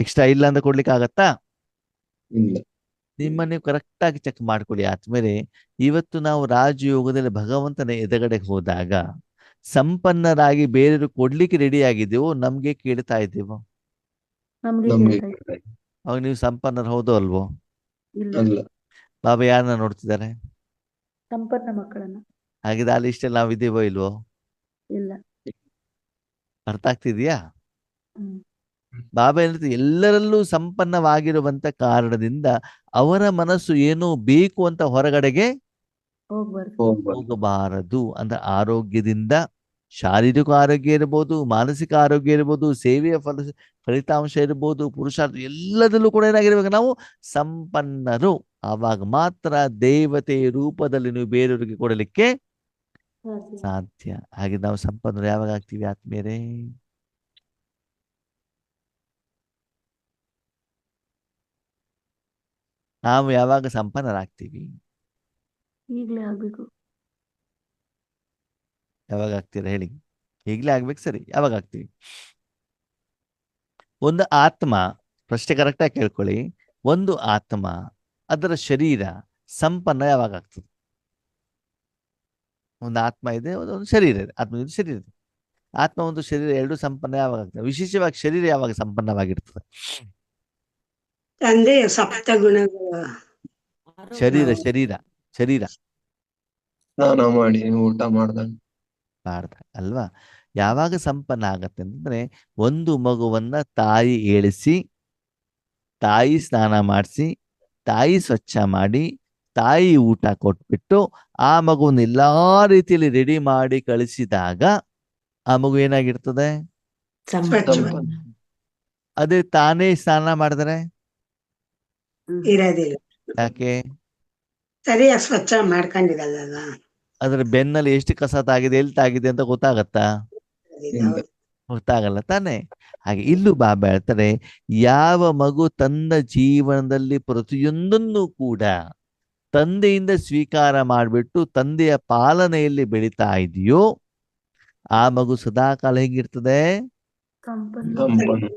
ಎಕ್ಸ್ಟ್ರಾ ಇಲ್ಲ ಅಂತ ಕೊಡ್ಲಿಕ್ಕೆ ಆಗತ್ತಾ? ಇಲ್ಲ. ನಿಮ್ಮನ್ನು ಕರೆಕ್ಟ್ ಆಗಿ ಚೆಕ್ ಮಾಡ್ಕೊಳ್ಳಿ ಆದ್ಮೇಲೆ. ಇವತ್ತು ನಾವು ರಾಜಯೋಗದಲ್ಲಿ ಭಗವಂತನ ಎದುರುಗಡೆ ಹೋದಾಗ ಸಂಪನ್ನರಾಗಿ ಬೇರೆಯವರು ಕೊಡ್ಲಿಕ್ಕೆ ರೆಡಿ ಆಗಿದ್ದೇವೋ ನಮ್ಗೆ ಕೇಳ್ತಾ ಇದ್ದೇವೋ? ನಮ್ಗೆ ನಮ್ಗೆ ಕೇಳ್ತಾ ಇತ್ತು. ಅವಾಗ ನೀವು ಸಂಪನ್ನರು ಹೌದೋ ಅಲ್ವೋ? ಇಲ್ಲ. ಅಲ್ಲ. ಬಾಬಾ ಯಾರನ್ನ ನೋಡ್ತಿದ್ದಾರೆ? ಸಂಪನ್ನ ಮಕ್ಕಳನ್ನ. ಹಾಗಿದ್ರೆ ಅಲ್ಲಿ ಇಷ್ಟೆಲ್ಲ ನಾವು ಇದ್ದೀವೋ ಇಲ್ವೋ? ಇಲ್ಲ. ಅರ್ಥ ಆಗ್ತಿದ್ಯಾ? ಹ್ಮ್. ಬಾಬಾ ಹೇಳ್ತಾರೆ, ಎಲ್ಲರಲ್ಲೂ ಸಂಪನ್ನವಾಗಿರುವಂತ ಕಾರಣದಿಂದ ಅವರ ಮನಸ್ಸು ಏನೋ ಬೇಕು ಅಂತ ಹೊರಗಡೆಗೆ ಹೋಗ್ಬಾರ್ದು. ಹೋಗಬಾರದು. ಅಂದ್ರೆ ಆರೋಗ್ಯದಿಂದ, ಶಾರೀರಿಕ ಆರೋಗ್ಯ ಇರ್ಬೋದು, ಮಾನಸಿಕ ಆರೋಗ್ಯ ಇರ್ಬೋದು, ಸೇವೆಯ ಫಲಿತಾಂಶ ಇರ್ಬೋದು, ಪುರುಷಾರ್ಥ ಎಲ್ಲದಲ್ಲೂ ಕೂಡ ಏನಾಗಿರ್ಬೇಕು? ನಾವು ಸಂಪನ್ನರು. ಆವಾಗ ಮಾತ್ರ ದೇವತೆ ರೂಪದಲ್ಲಿ ನೀವು ಬೇರೆಯವರಿಗೆ ಕೊಡಲಿಕ್ಕೆ ಸಾಧ್ಯ. ಸಾಧ್ಯ. ಹಾಗೆ ನಾವು ಸಂಪನ್ನರು ಯಾವಾಗ ಆಗ್ತೀವಿ ಆತ್ಮೀಯರೇ? ನಾವು ಯಾವಾಗ ಸಂಪನ್ನರಾಗ್ತೀವಿ? ಈಗ್ಲೇ ಆಗ್ಬೇಕು. ಯಾವಾಗ ಆಗ್ತೀರಾ ಹೇಳಿ? ಈಗಲೇ ಆಗ್ಬೇಕು. ಸರಿ, ಯಾವಾಗ ಆಗ್ತೀವಿ? ಒಂದು ಆತ್ಮ, ಪ್ರಶ್ನೆ ಕರೆಕ್ಟಾಗಿ ಕೇಳ್ಕೊಳ್ಳಿ, ಒಂದು ಆತ್ಮ ಅದರ ಶರೀರ ಸಂಪನ್ನ ಯಾವಾಗ ಆಗ್ತದೆ? ಒಂದು ಆತ್ಮ ಇದೆ, ಒಂದು ಶರೀರ ಇದೆ. ಆತ್ಮ ಶರೀರ ಇದೆ. ಆತ್ಮ ಒಂದು ಶರೀರ ಎರಡು ಸಂಪನ್ನ ಯಾವಾಗ ಆಗ್ತದೆ? ವಿಶೇಷವಾಗಿ ಶರೀರ ಯಾವಾಗ ಸಂಪನ್ನವಾಗಿರ್ತದೆ? ಅಂದ್ರೆ ಸಪ್ತ ಗುಣಗಳು ಶರೀರ ಶರೀರ ಶರೀರ ಸ್ನಾನ ಮಾಡಿ ಊಟ ಮಾಡ್ದಂಗ ಅಲ್ವಾ? ಯಾವಾಗ ಸಂಪನ್ನ ಆಗತ್ತೆ ಅಂತಂದ್ರೆ, ಒಂದು ಮಗುವನ್ನ ತಾಯಿ ಏಳಿಸಿ, ತಾಯಿ ಸ್ನಾನ ಮಾಡಿಸಿ, ತಾಯಿ ಸ್ವಚ್ಛ ಮಾಡಿ, ತಾಯಿ ಊಟ ಕೊಟ್ಬಿಟ್ಟು ಆ ಮಗುವನ್ನು ಎಲ್ಲಾ ರೀತಿಯಲ್ಲಿ ರೆಡಿ ಮಾಡಿ ಕಳಿಸಿದಾಗ ಆ ಮಗು ಏನಾಗಿರ್ತದೆ? ಸಂಪನ್ನ. ಅದೇ ತಾನೇ ಸ್ನಾನ ಮಾಡಿದ್ರೆ ಇರೋದಿಲ್ಲ, ಯಾಕೆ? ಸರಿಯಾಗಿ ಸ್ವಚ್ಛ ಮಾಡ್ಕೊಂಡಿರಲ್ಲ. ಅದ್ರ ಬೆನ್ನಲ್ಲಿ ಎಷ್ಟು ಕಸ ತಾಗಿದೆ, ಎಲ್ಲಿ ತಾಗಿದೆ ಅಂತ ಗೊತ್ತಾಗತ್ತಾ? ಇಲ್ಲ. ಗೊತ್ತಾಗಲ್ಲ ತಾನೆ. ಹಾಗೆ ಇಲ್ಲೂ ಬಾಬಾ ಹೇಳ್ತಾರೆ, ಯಾವ ಮಗು ತನ್ನ ಜೀವನದಲ್ಲಿ ಪ್ರತಿಯೊಂದನ್ನು ಕೂಡ ತಂದೆಯಿಂದ ಸ್ವೀಕಾರ ಮಾಡಿಬಿಟ್ಟು ತಂದೆಯ ಪಾಲನೆಯಲ್ಲಿ ಬೆಳೀತಾ ಇದೆಯೋ ಆ ಮಗು ಸದಾಕಾಲ ಹೇಗಿರ್ತದೆ? ಸಂಪನ್ನ.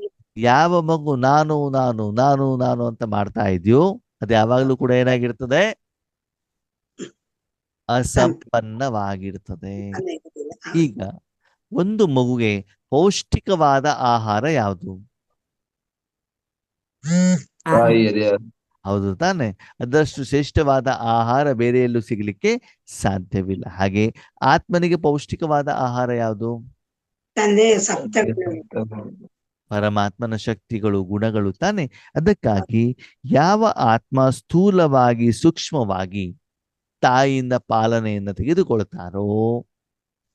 ಯಾವ ಮಗು ನಾನು ನಾನು ನಾನು ನಾನು ಅಂತ ಮಾಡ್ತಾ ಇದೆಯೋ ಅದು ಯಾವಾಗಲೂ ಕೂಡ ಏನಾಗಿರ್ತದೆ? ಅಸಂಪನ್ನವಾಗಿರ್ತದೆ. ಈಗ ಒಂದು ಮಗುಗೆ ಪೌಷ್ಟಿಕವಾದ ಆಹಾರ ಯಾವುದು? ತಾಯಿ ಎದೆಯ ಹೌದು ತಾನೆ. ಅದಷ್ಟು ಶ್ರೇಷ್ಠವಾದ ಆಹಾರ ಬೇರೆ ಎಲ್ಲೂ ಸಿಗ್ಲಿಕ್ಕೆ ಸಾಧ್ಯವಿಲ್ಲ. ಹಾಗೆ ಆತ್ಮನಿಗೆ ಪೌಷ್ಟಿಕವಾದ ಆಹಾರ ಯಾವುದು? ತಂದೆ ಸಪ್ತ ಪರಮಾತ್ಮನ ಶಕ್ತಿಗಳು, ಗುಣಗಳು ತಾನೆ. ಅದಕ್ಕಾಗಿ ಯಾವ ಆತ್ಮ ಸ್ಥೂಲವಾಗಿ ಸೂಕ್ಷ್ಮವಾಗಿ ತಾಯಿಯಿಂದ ಪಾಲನೆಯನ್ನು ತೆಗೆದುಕೊಳ್ತಾರೋ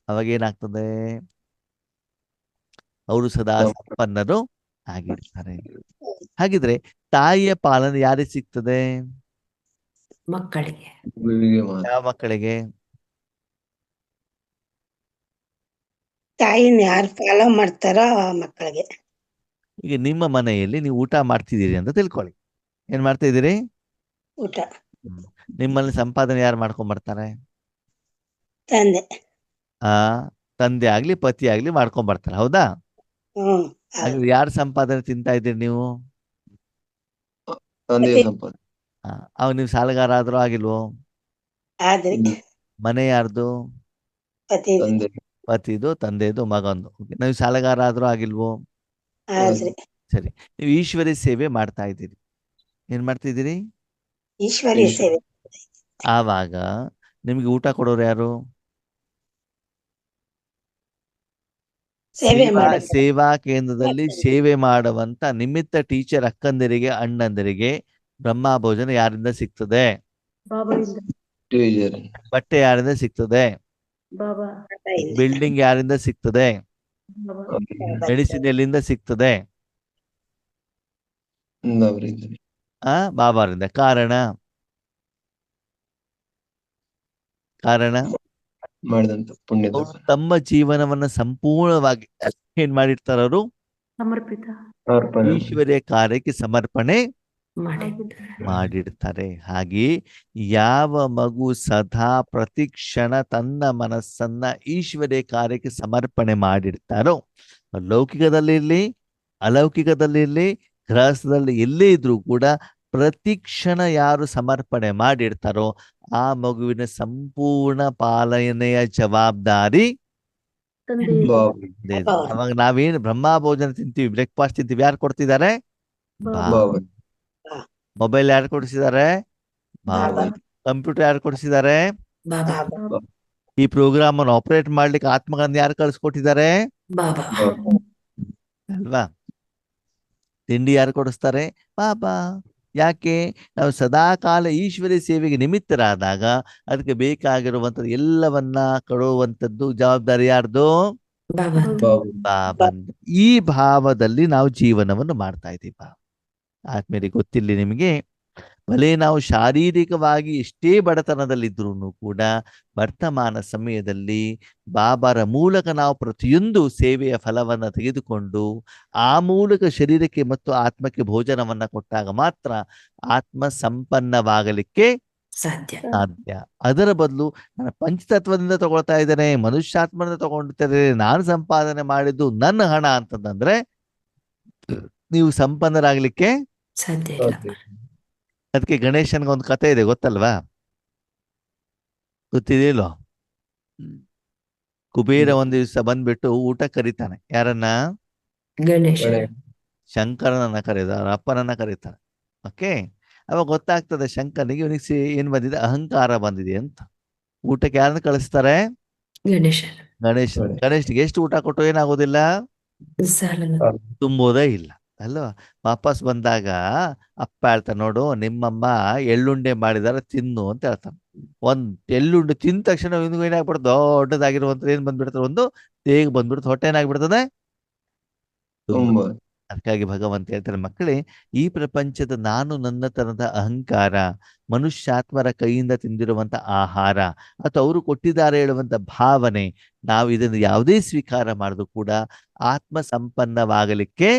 ಅವಾಗೇನಾಗ್ತದೆ? ಅವರು ಸದಾ ಸಂಪನ್ನರು ಆಗಿರ್ತಾರೆ. ಹಾಗಿದ್ರೆ ತಾಯಿಯ ಪಾಲನೆ ಯಾರಿಗೆ ಸಿಗ್ತದೆ? ಮಕ್ಕಳಿಗೆ. ಗುರುವಿಗೆ ಮಾತ್ರ. ಯಾವ ಮಕ್ಕಳಿಗೆ? ತಾಯಿನ ಯಾರು ಫಾಲೋ ಮಾಡ್ತಾರೋ ಆ ಮಕ್ಕಳಿಗೆ. ಈಗ ನಿಮ್ಮ ಮನೆಯಲ್ಲಿ ನೀವು ಊಟ ಮಾಡ್ತಿದ್ದೀರಿ ಅಂತ ತಿಳ್ಕೊಳ್ಳಿ. ಏನ್ ಮಾಡ್ತಾ ಇದ್ದೀರಿ? ಊಟ ನಿಮ್ಮಲ್ಲಿ ಸಂಪಾದನೆ ಯಾರು ಮಾಡ್ಕೊಂಡ್ ಬರ್ತಾರೆ? ತಂದೆ. ಆ ತಂದೆ ಆಗ್ಲಿ ಪತಿ ಆಗ್ಲಿ ಮಾಡ್ಕೊಂಡ್ ಬರ್ತಾರೆ, ಹೌದಾ? ಹ್ಮ್ ಹಾಗಾದ್ರೆ ಯಾರ ಸಂಪಾದನೆ ತಿಂತಾ ಇದ್ದೀರಿ ನೀವು? ತಂದೆಯ ಸಂಪಾದನೆ. ಅವಾಗ ನೀವು ಸಾಲಗಾರ ಆದ್ರೂ ಆಗಿಲ್ವೋ? ಆದ್ರೆ ಮನೆ ಯಾರ್ದು? ಪತಿ ತಂದೆ. ಪತಿದು, ತಂದೆದು, ಮಗಂದು. ನೀವು ಸಾಲಗಾರ ಆದ್ರೂ ಆಗಿಲ್ವೋ? ಆದ್ರೆ ಸರಿ. ನೀವು ಈಶ್ವರಿ ಸೇವೆ ಮಾಡ್ತಾ ಇದ್ದೀರಿ. ಏನ್ ಮಾಡ್ತಿದ್ದೀರಿ? ಈಶ್ವರಿ ಸೇವೆ. ಆವಾಗ ನಿಮ್ಗೆ ಊಟ ಕೊಡೋರು ಯಾರು? ಸೇವೆ ಮಾಡೋದು. ಸೇವಾ ಕೇಂದ್ರದಲ್ಲಿ ಸೇವೆ ಮಾಡುವಂತ ನಿಮಿತ್ತ ಟೀಚರ್ ಅಕ್ಕಂದಿರಿಗೆ, ಅಣ್ಣಂದಿರಿಗೆ ಬ್ರಹ್ಮ ಭೋಜನ ಯಾರಿಂದ ಸಿಗ್ತದೆ? ಬಾಬಾಯಿಂದ. ಟೀಚರ್. ಬಟ್ಟೆ ಯಾರಿಂದ ಸಿಗ್ತದೆ? ಬಾಬಾ. ಬಿಲ್ಡಿಂಗ್ ಯಾರಿಂದ ಸಿಗ್ತದೆ? ಬಾಬಾ. ಮೆಡಿಸಿನ್ ಎಲ್ಲಿಂದ ಸಿಗ್ತದೆ? ಅವರಿಂದ. ಬಾಬಾರಿಂದ. ಕಾರಣ ಮಾಡಿದಂತ ಪುಣ್ಯದ ಅವರು ತಮ್ಮ ಜೀವನವನ್ನ ಸಂಪೂರ್ಣವಾಗಿ ಏನ್ ಮಾಡಿರ್ತಾರ? ಅವರು ಸಮರ್ಪಿತ. ಅರ್ಪಣೆ. ಈಶ್ವರ್ಯ ಕಾರ್ಯಕ್ಕೆ ಸಮರ್ಪಣೆ ಮಾಡಿದ್ದಾರೆ. ಮಾಡಿರ್ತಾರೆ. ಹಾಗೆ ಯಾವ ಮಗು ಸದಾ ಪ್ರತಿಕ್ಷಣ ತನ್ನ ಮನಸ್ಸನ್ನ ಈಶ್ವರ್ಯ ಕಾರ್ಯಕ್ಕೆ ಸಮರ್ಪಣೆ ಮಾಡಿರ್ತಾರೋ, ಲೌಕಿಕದಲ್ಲಿರ್ಲಿ ಅಲೌಕಿಕದಲ್ಲಿರ್ಲಿ ಗೃಹಸ್ಥದಲ್ಲಿ ಎಲ್ಲೇ ಇದ್ರೂ ಕೂಡ ಪ್ರತಿಕ್ಷಣ ಯಾರು ಸಮರ್ಪಣೆ ಮಾಡಿರ್ತಾರೋ ಆ ಮಗುವಿನ ಸಂಪೂರ್ಣ ಪಾಲನೆಯ ಜವಾಬ್ದಾರಿ ತಂದೆ. ಇದೆ. ಅವಾಗ ನಾವೇನು ಬ್ರಹ್ಮ ಭೋಜನ ತಿಂತೀವಿ, ಬ್ರೇಕ್ಫಾಸ್ಟ್ ತಿಂತೀವಿ, ಯಾರು ಕೊಡ್ತಿದ್ದಾರೆ? ಬಾಬಾ. ಮೊಬೈಲ್ ಯಾರು ಕೊಡಿಸಿದ್ದಾರೆ? ಬಾಬಾ. ಕಂಪ್ಯೂಟರ್ ಯಾರು ಕೊಡಿಸಿದ್ದಾರೆ? ಬಾಬಾ. ಈ ಪ್ರೋಗ್ರಾಮ್ ಅನ್ನು ಆಪರೇಟ್ ಮಾಡ್ಲಿಕ್ಕೆ ಆತ್ಮಗಂಧ ಯಾರು ಕಳಿಸ್ಕೊಟ್ಟಿದ್ದಾರೆ? ಬಾಬಾ. ಅಲ್ವಾ? ತಿಂಡಿ ಯಾರು ಕೊಡಿಸ್ತಾರೆ? ಬಾಬಾ. ಯಾಕೆ? ನಾವು ಸದಾಕಾಲ ಈಶ್ವರಿ ಸೇವೆಗೆ ನಿಮಿತ್ತರಾದಾಗ ಅದಕ್ಕೆ ಬೇಕಾಗಿರುವಂಥದ್ದು ಎಲ್ಲವನ್ನ ಕೊಡುವಂಥದ್ದು ಜವಾಬ್ದಾರಿ ಯಾರ್ದು? ಬಾಬಾ. ಬಾಬಂದು. ಈ ಭಾವದಲ್ಲಿ ನಾವು ಜೀವನವನ್ನು ಮಾಡ್ತಾ ಇದ್ದೀವಿ. ಆದ್ಮೇಲೆ ಗೊತ್ತಿಲ್ಲ ನಿಮಗೆ, ಭಲೆ ನಾವು ಶಾರೀರಿಕವಾಗಿ ಎಷ್ಟೇ ಬಡತನದಲ್ಲಿದ್ರೂ ಕೂಡ ವರ್ತಮಾನ ಸಮಯದಲ್ಲಿ ಬಾಬಾರ ಮೂಲಕ ನಾವು ಪ್ರತಿಯೊಂದು ಸೇವೆಯ ಫಲವನ್ನ ತೆಗೆದುಕೊಂಡು ಆ ಮೂಲಕ ಶರೀರಕ್ಕೆ ಮತ್ತು ಆತ್ಮಕ್ಕೆ ಭೋಜನವನ್ನ ಕೊಟ್ಟಾಗ ಮಾತ್ರ ಆತ್ಮ ಸಂಪನ್ನವಾಗಲಿಕ್ಕೆ ಸಾಧ್ಯ. ಅದರ ಬದಲು ನಾನು ಪಂಚತತ್ವದಿಂದ ತಗೊಳ್ತಾ ಇದ್ದೇನೆ, ಮನುಷ್ಯಾತ್ಮದಿಂದ ತಗೊಂಡಿದ್ದೇನೆ, ನಾನು ಸಂಪಾದನೆ ಮಾಡಿದ್ದು ನನ್ನ ಹಣ ಅಂತಂದ್ರೆ ನೀವು ಸಂಪನ್ನರಾಗ್ಲಿಕ್ಕೆ ಸಾಧ್ಯ ಇಲ್ಲ. ಅದಕ್ಕೆ ಗಣೇಶನ್ಗೆ ಒಂದು ಕತೆ ಇದೆ, ಗೊತ್ತಲ್ವಾ? ಗೊತ್ತಿದೆಯಲ್ಲೋ? ಕುಬೇರ ಒಂದ್ ದಿವಸ ಬಂದ್ಬಿಟ್ಟು ಊಟ ಕರೀತಾನೆ. ಯಾರನ್ನ? ಗಣೇಶ. ಶಂಕರನನ್ನ ಕರೀದ, ಅವ್ರ ಅಪ್ಪನನ್ನ ಕರೀತಾನೆ. ಓಕೆ, ಅವಾಗ ಗೊತ್ತಾಗ್ತದೆ ಶಂಕರನಿಗೆ ಇವನಿಗೆ ಏನ್ ಬಂದಿದೆ, ಅಹಂಕಾರ ಬಂದಿದೆ ಅಂತ. ಊಟಕ್ಕೆ ಯಾರನ್ನ ಕಳಿಸ್ತಾರೆ? ಗಣೇಶ. ಗಣೇಶನಿಗೆ ಎಷ್ಟು ಊಟ ಕೊಟ್ಟು ಏನಾಗೋದಿಲ್ಲ, ಸಾಲಲ್ಲ. ತುಂಬೋದೇ ಇಲ್ಲ. ಅಲ್ವಾ? ವಾಪಸ್ ಬಂದಾಗ ಅಪ್ಪ ಹೇಳ್ತಾನೆ, ನೋಡು ನಿಮ್ಮಮ್ಮ ಎಳ್ಳುಂಡೆ ಮಾಡಿದಾರೆ ತಿನ್ನು ಅಂತ ಹೇಳ್ತಾನೆ. ಒಂದ್ ಎಳ್ಳುಂಡೆ ತಿಂದ ತಕ್ಷಣ ಇವ್ನಿಗೂ ಏನಾಗ್ಬಿಡ್ತು, ದೊಡ್ಡದಾಗಿರುವಂತ ಏನ್ ಬಂದ್ಬಿಡ್ತದೆ, ಒಂದು ತೇಗ್ ಬಂದ್ಬಿಡ್ತು, ಹೊಟ್ಟೆ ಏನಾಗ್ಬಿಡ್ತದೆ, ತುಂಬ. ತುಂಬ. ಅದಕ್ಕಾಗಿ ಭಗವಂತ ಹೇಳ್ತಾರೆ, ಮಕ್ಕಳೇ, ಈ ಪ್ರಪಂಚದ ನಾನು ನನ್ನತನದ ಅಹಂಕಾರ, ಮನುಷ್ಯಾತ್ಮರ ಕೈಯಿಂದ ತಿಂದಿರುವಂತ ಆಹಾರ ಅಥವಾ ಅವರು ಕೊಟ್ಟಿದ್ದಾರೆ ಹೇಳುವಂತ ಭಾವನೆ, ನಾವು ಇದನ್ನು ಯಾವುದೇ ಸ್ವೀಕಾರ ಮಾಡಿದ್ರು ಕೂಡ ಆತ್ಮ ಸಂಪನ್ನವಾಗಲಿಕ್ಕೆ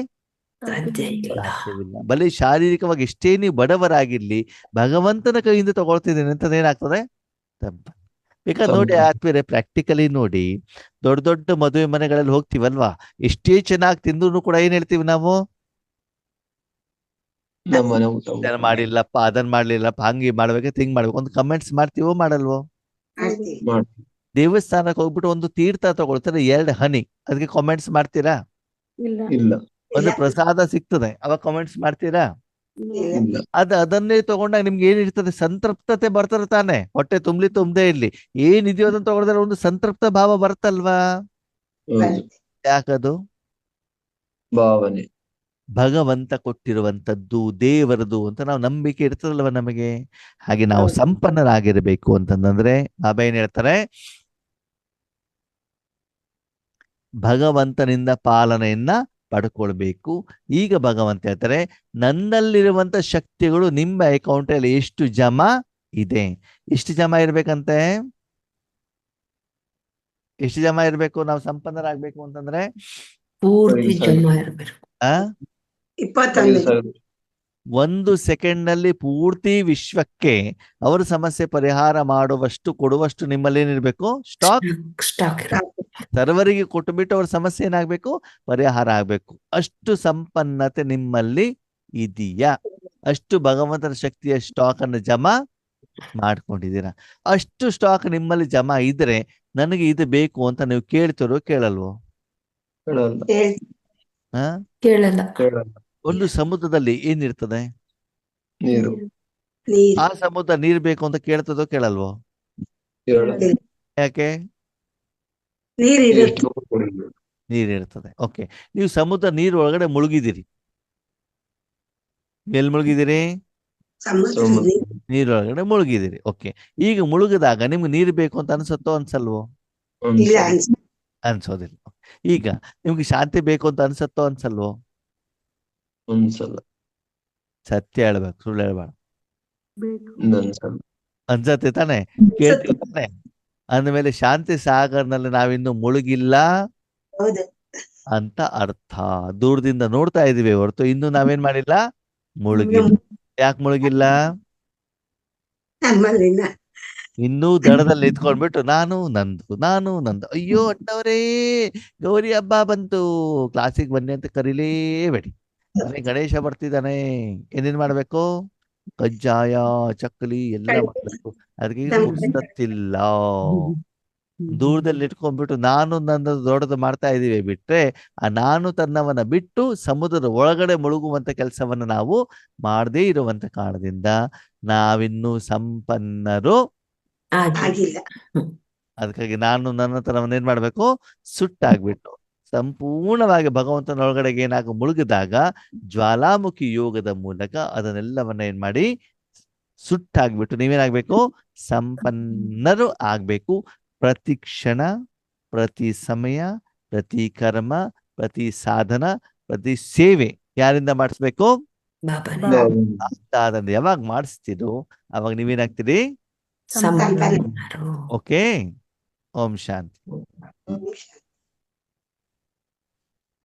ಸಾಧ್ಯ ಇಲ್ಲ. ಸಾಧ್ಯವಿಲ್ಲ. ಬಲೆ ಶಾರೀರಿಕವಾಗಿ ಎಷ್ಟೇ ನೀವು ಬಡವರಾಗಿರ್ಲಿ, ಭಗವಂತನ ಕೈಯಿಂದ ತಗೊಳ್ತಿದ್ದೇನೆ ಅಂತ ಏನಾಗ್ತದೆ, ತಪ್ಪು. ಬೇಕಾದ್ರೆ ನೋಡಿ ಆತ್ಮೀಯರೇ, ಪ್ರಾಕ್ಟಿಕಲಿ ನೋಡಿ, ದೊಡ್ಡ ದೊಡ್ಡ ಮದುವೆ ಮನೆಗಳಲ್ಲಿ ಹೋಗ್ತೀವಲ್ವಾ, ಎಷ್ಟೇ ಚೆನ್ನಾಗಿ ತಿಂದ್ರು ಕೂಡ ಏನ್ ಹೇಳ್ತೀವಿ ನಾವು, ನಮ್ಮನೆ ಊಟ ಇದನ್ನ ಮಾಡಿಲ್ಲಪ್ಪ, ಅದನ್ನ ಮಾಡ್ಲಿಲ್ಲಪ್ಪ, ಹಂಗೆ ಮಾಡ್ಬೇಕು, ಹಿಂಗ್ ಮಾಡ್ಬೇಕು, ಒಂದು ಕಮೆಂಟ್ಸ್ ಮಾಡ್ತೀವೋ ಮಾಡಲ್ವೋ? ಮಾಡ್ತೀವಿ. ಮಾಡ್ತೀವಿ. ದೇವಸ್ಥಾನಕ್ಕೆ ಹೋಗ್ಬಿಟ್ಟು ಒಂದು ತೀರ್ಥ ತಗೊಳ್ತಾರೆ, 2 ಹನಿ, ಅದಕ್ಕೆ ಕಾಮೆಂಟ್ಸ್ ಮಾಡ್ತೀರಾ? ಇಲ್ಲ ಇಲ್ಲ. ಒಂದು ಇಲ್ಲ. ಪ್ರಸಾದ ಸಿಗ್ತದೆ, ಅವಾಗ ಕಾಮೆಂಟ್ಸ್ ಮಾಡ್ತೀರಾ? ಇಲ್ಲ. ಇಲ್ಲ. ಅದನ್ನೇ ತಗೊಂಡಾಗ ನಿಮ್ಗೆ ಏನಿರ್ತದೆ, ಸಂತೃಪ್ತತೆ ಬರ್ತದೆ ತಾನೆ, ಹೊಟ್ಟೆ ತುಂಬಲಿ ತುಂಬದೇ ಇರ್ಲಿ, ಏನಿದೆಯೋ ಅದನ್ನ ತಗೊಳಿದ್ರೆ ಒಂದು ಸಂತೃಪ್ತ ಭಾವ ಬರ್ತಲ್ವಾ? ಹೌದು. ಯಾಕದು? ಭಾವನೆ. ಭಗವಂತ ಕೊಟ್ಟಿರುವಂತದ್ದು, ದೇವರದು ಅಂತ ನಾವು ನಂಬಿಕೆ ಇರ್ತದಲ್ವ ನಮಗೆ. ಹಾಗೆ ನಾವು ಹೌದು. ಸಂಪನ್ನರಾಗಿರ್ಬೇಕು ಅಂತಂದ್ರೆ ಬಾಬಾ ಏನ್ ಹೇಳ್ತಾರೆ, ಭಗವಂತನಿಂದ ಪಾಲನೆಯನ್ನ ಪಡ್ಕೊಳ್ಬೇಕು. ಈಗ ಭಗವಂತ ಹೇಳ್ತಾರೆ, ನನ್ನಲ್ಲಿರುವಂತ ಶಕ್ತಿಗಳು ನಿಮ್ಮ ಅಕೌಂಟ್ ಅಲ್ಲಿ ಎಷ್ಟು ಜಮಾ ಇದೆ. ಎಷ್ಟು ಜಮಾ ಇರ್ಬೇಕಂತೆ? ಎಷ್ಟು ಜಮಾ ಇರ್ಬೇಕು ನಾವು ಸಂಪನ್ನರಾಗ್ಬೇಕು ಅಂತಂದ್ರೆ? ಪೂರ್ತಿ ಜಮಾ ಇರ್ಬೇಕು. ಆ 21. 1 ಸೆಕೆಂಡ್ ನಲ್ಲಿ ಪೂರ್ತಿ ವಿಶ್ವಕ್ಕೆ ಅವರ ಸಮಸ್ಯೆ ಪರಿಹಾರ ಮಾಡುವಷ್ಟು ಕೊಡುವಷ್ಟು ನಿಮ್ಮಲ್ಲಿ ಏನಿರ್ಬೇಕು, ಸ್ಟಾಕ್ ಸ್ಟಾಕ್ ಇರ್ಬೇಕು. ಸರ್ವರಿಗೆ ಕೊಟ್ಟುಬಿಟ್ಟು ಅವ್ರ ಸಮಸ್ಯೆ ಏನಾಗ್ಬೇಕು, ಪರಿಹಾರ ಆಗ್ಬೇಕು. ಅಷ್ಟು ಸಂಪನ್ನತೆ ನಿಮ್ಮಲ್ಲಿ ಇದೆಯಾ? ಅಷ್ಟು ಭಗವಂತನ ಶಕ್ತಿಯ ಸ್ಟಾಕ್ ಅನ್ನು ಜಮಾ ಮಾಡ್ಕೊಂಡಿದ್ದೀರಾ? ಅಷ್ಟು ಸ್ಟಾಕ್ ನಿಮ್ಮಲ್ಲಿ ಜಮಾ ಇದ್ರೆ ನನಗೆ ಇದು ಬೇಕು ಅಂತ ನೀವು ಕೇಳ್ತಿರೋ ಕೇಳಲ್ವೋ? ಕೇಳಲ್ಲ. ಆ ಕೇಳಲ್ಲ. ಕೇಳಲ್ಲ. ಒಂದು ಸಮುದ್ರದಲ್ಲಿ ಏನಿರ್ತದೆ? ನೀರು. ನೀರು. ಆ ಸಮುದ್ರ ನೀರ್ ಬೇಕು ಅಂತ ಕೇಳ್ತದೋ ಕೇಳಲ್ವೋ? ಕೇಳಲ್ಲ. ಯಾಕೆ? ನೀರು ಇರುತ್ತೆ. ಎಷ್ಟು ಕುಡಿಬೇಕು? ನೀರಿರ್ತದೆ. ಓಕೆ, ನೀವು ಸಮುದ್ರ ನೀರು ಒಳಗಡೆ ಮುಳುಗಿದಿರಿ. ಎಲ್ಲಿ ಮುಳುಗಿದಿರಿ? ಸಮುದ್ರ ನೀರು. ನೀರೊಳಗಡೆ ಮುಳುಗಿದಿರಿ. ಓಕೆ, ಈಗ ಮುಳುಗಿದಾಗ ನಿಮ್ಗೆ ನೀರು ಬೇಕು ಅಂತ ಅನ್ಸುತ್ತೋ ಅನ್ಸಲ್ವೋ? ಇಲ್ಲ ಅನ್ಸಲ್ಲ. ಅನ್ಸೋದಿಲ್ಲ. ಈಗ ನಿಮ್ಗೆ ಶಾಂತಿ ಬೇಕು ಅಂತ ಅನ್ಸತ್ತೋ ಅನ್ಸಲ್ವೋ? ಅನ್ಸಲ್ಲ. ಸತ್ಯ ಹೇಳ್ಬೇಕು, ಸುಳ್ಳು ಹೇಳ್ಬೇಡ. ಬೇಕು. ಅನ್ಸಲ್ಲ. ಅನ್ಸತ್ತೆ ತಾನೆ, ಕೇಳ್ತೀವಿ ತಾನೆ. ಅಂದಮೇಲೆ ಶಾಂತಿ ಸಾಗರ್ನಲ್ಲಿ ನಾವಿನ್ನು ಮುಳುಗಿಲ್ಲ ಹೌದು. ಅಂತ ಅರ್ಥ. ದೂರದಿಂದ ನೋಡ್ತಾ ಇದೀವಿ ಹೊರತು ಇನ್ನು ನಾವೇನ್ ಮಾಡಿಲ್ಲ, ಮುಳುಗಿಲ್ಲ. ಯಾಕೆ ಮುಳುಗಿಲ್ಲ? ನಮ್ಮಲ್ಲಿನ ಇನ್ನೂ ದಡದಲ್ಲಿ ನಿಂತ್ಕೊಂಡ್ಬಿಟ್ಟು ನಾನು ನಂದು. ಅಯ್ಯೋ ಅಣ್ಣವರೇ, ಗೌರಿ ಹಬ್ಬ ಬಂತು, ಕ್ಲಾಸಿಗೆ ಬನ್ನಿ ಅಂತ ಕರೀಲೇಬೇಡಿ. ಮನೆ ಗಣೇಶ ಬರ್ತಿದ್ದಾನೆ, ಏನೇನ್ ಮಾಡ್ಬೇಕು? ಕಜ್ಜಾಯ, ಚಕ್ಕಲಿ ಎಲ್ಲ ಮಾಡ್ಬೇಕು. ಅದಕ್ಕೆ ಈಗ ಪುರ್ಸತ್ತಿಲ್ಲ. ದೂರದಲ್ಲಿ ಇಟ್ಕೊಂಡ್ಬಿಟ್ಟು ನಾನು ನನ್ನ ದೊಡ್ಡದು ಮಾಡ್ತಾ ಇದೀವಿ ಬಿಟ್ರೆ, ಆ ನಾನು ತನ್ನವನ್ನ ಬಿಟ್ಟು ಸಮುದ್ರದ ಒಳಗಡೆ ಮುಳುಗುವಂತ ಕೆಲಸವನ್ನ ನಾವು ಮಾಡದೇ ಇರುವಂತ ಕಾರಣದಿಂದ ನಾವಿನ್ನೂ ಸಂಪನ್ನರು ಆಗಿಲ್ಲ. ಅದಕ್ಕಾಗಿ ನಾನು ನನ್ನ ತನವನ್ನ ಏನ್ ಮಾಡ್ಬೇಕು, ಸುಟ್ಟಾಗ್ಬಿಟ್ಟು ಸಂಪೂರ್ಣವಾಗಿ ಭಗವಂತನ ಒಳಗಡೆಗೆ ಏನಾಗ ಮುಳುಗಿದಾಗ ಜ್ವಾಲಾಮುಖಿ ಯೋಗದ ಮೂಲಕ ಅದನ್ನೆಲ್ಲವನ್ನ ಏನ್ ಮಾಡಿ ಸುಟ್ಟಾಗ್ಬಿಟ್ಟು ನೀವೇನಾಗ್ಬೇಕು, ಸಂಪನ್ನರು ಆಗ್ಬೇಕು. ಪ್ರತಿ ಕ್ಷಣ, ಪ್ರತಿ ಸಮಯ, ಪ್ರತಿ ಕರ್ಮ, ಪ್ರತಿ ಸಾಧನ, ಪ್ರತಿ ಸೇವೆ ಯಾರಿಂದ ಮಾಡಿಸ್ಬೇಕು? ಬಾಬಾನೇ. ಯಾವಾಗ ಮಾಡಿಸ್ತಿರೋ ಅವಾಗ ನೀವೇನಾಗ್ತೀರಿ? ಸಂಪನ್ನರು. ಓಕೆ. ಓಂ ಶಾಂತಿ. ಓಂ ಶಾಂತಿ.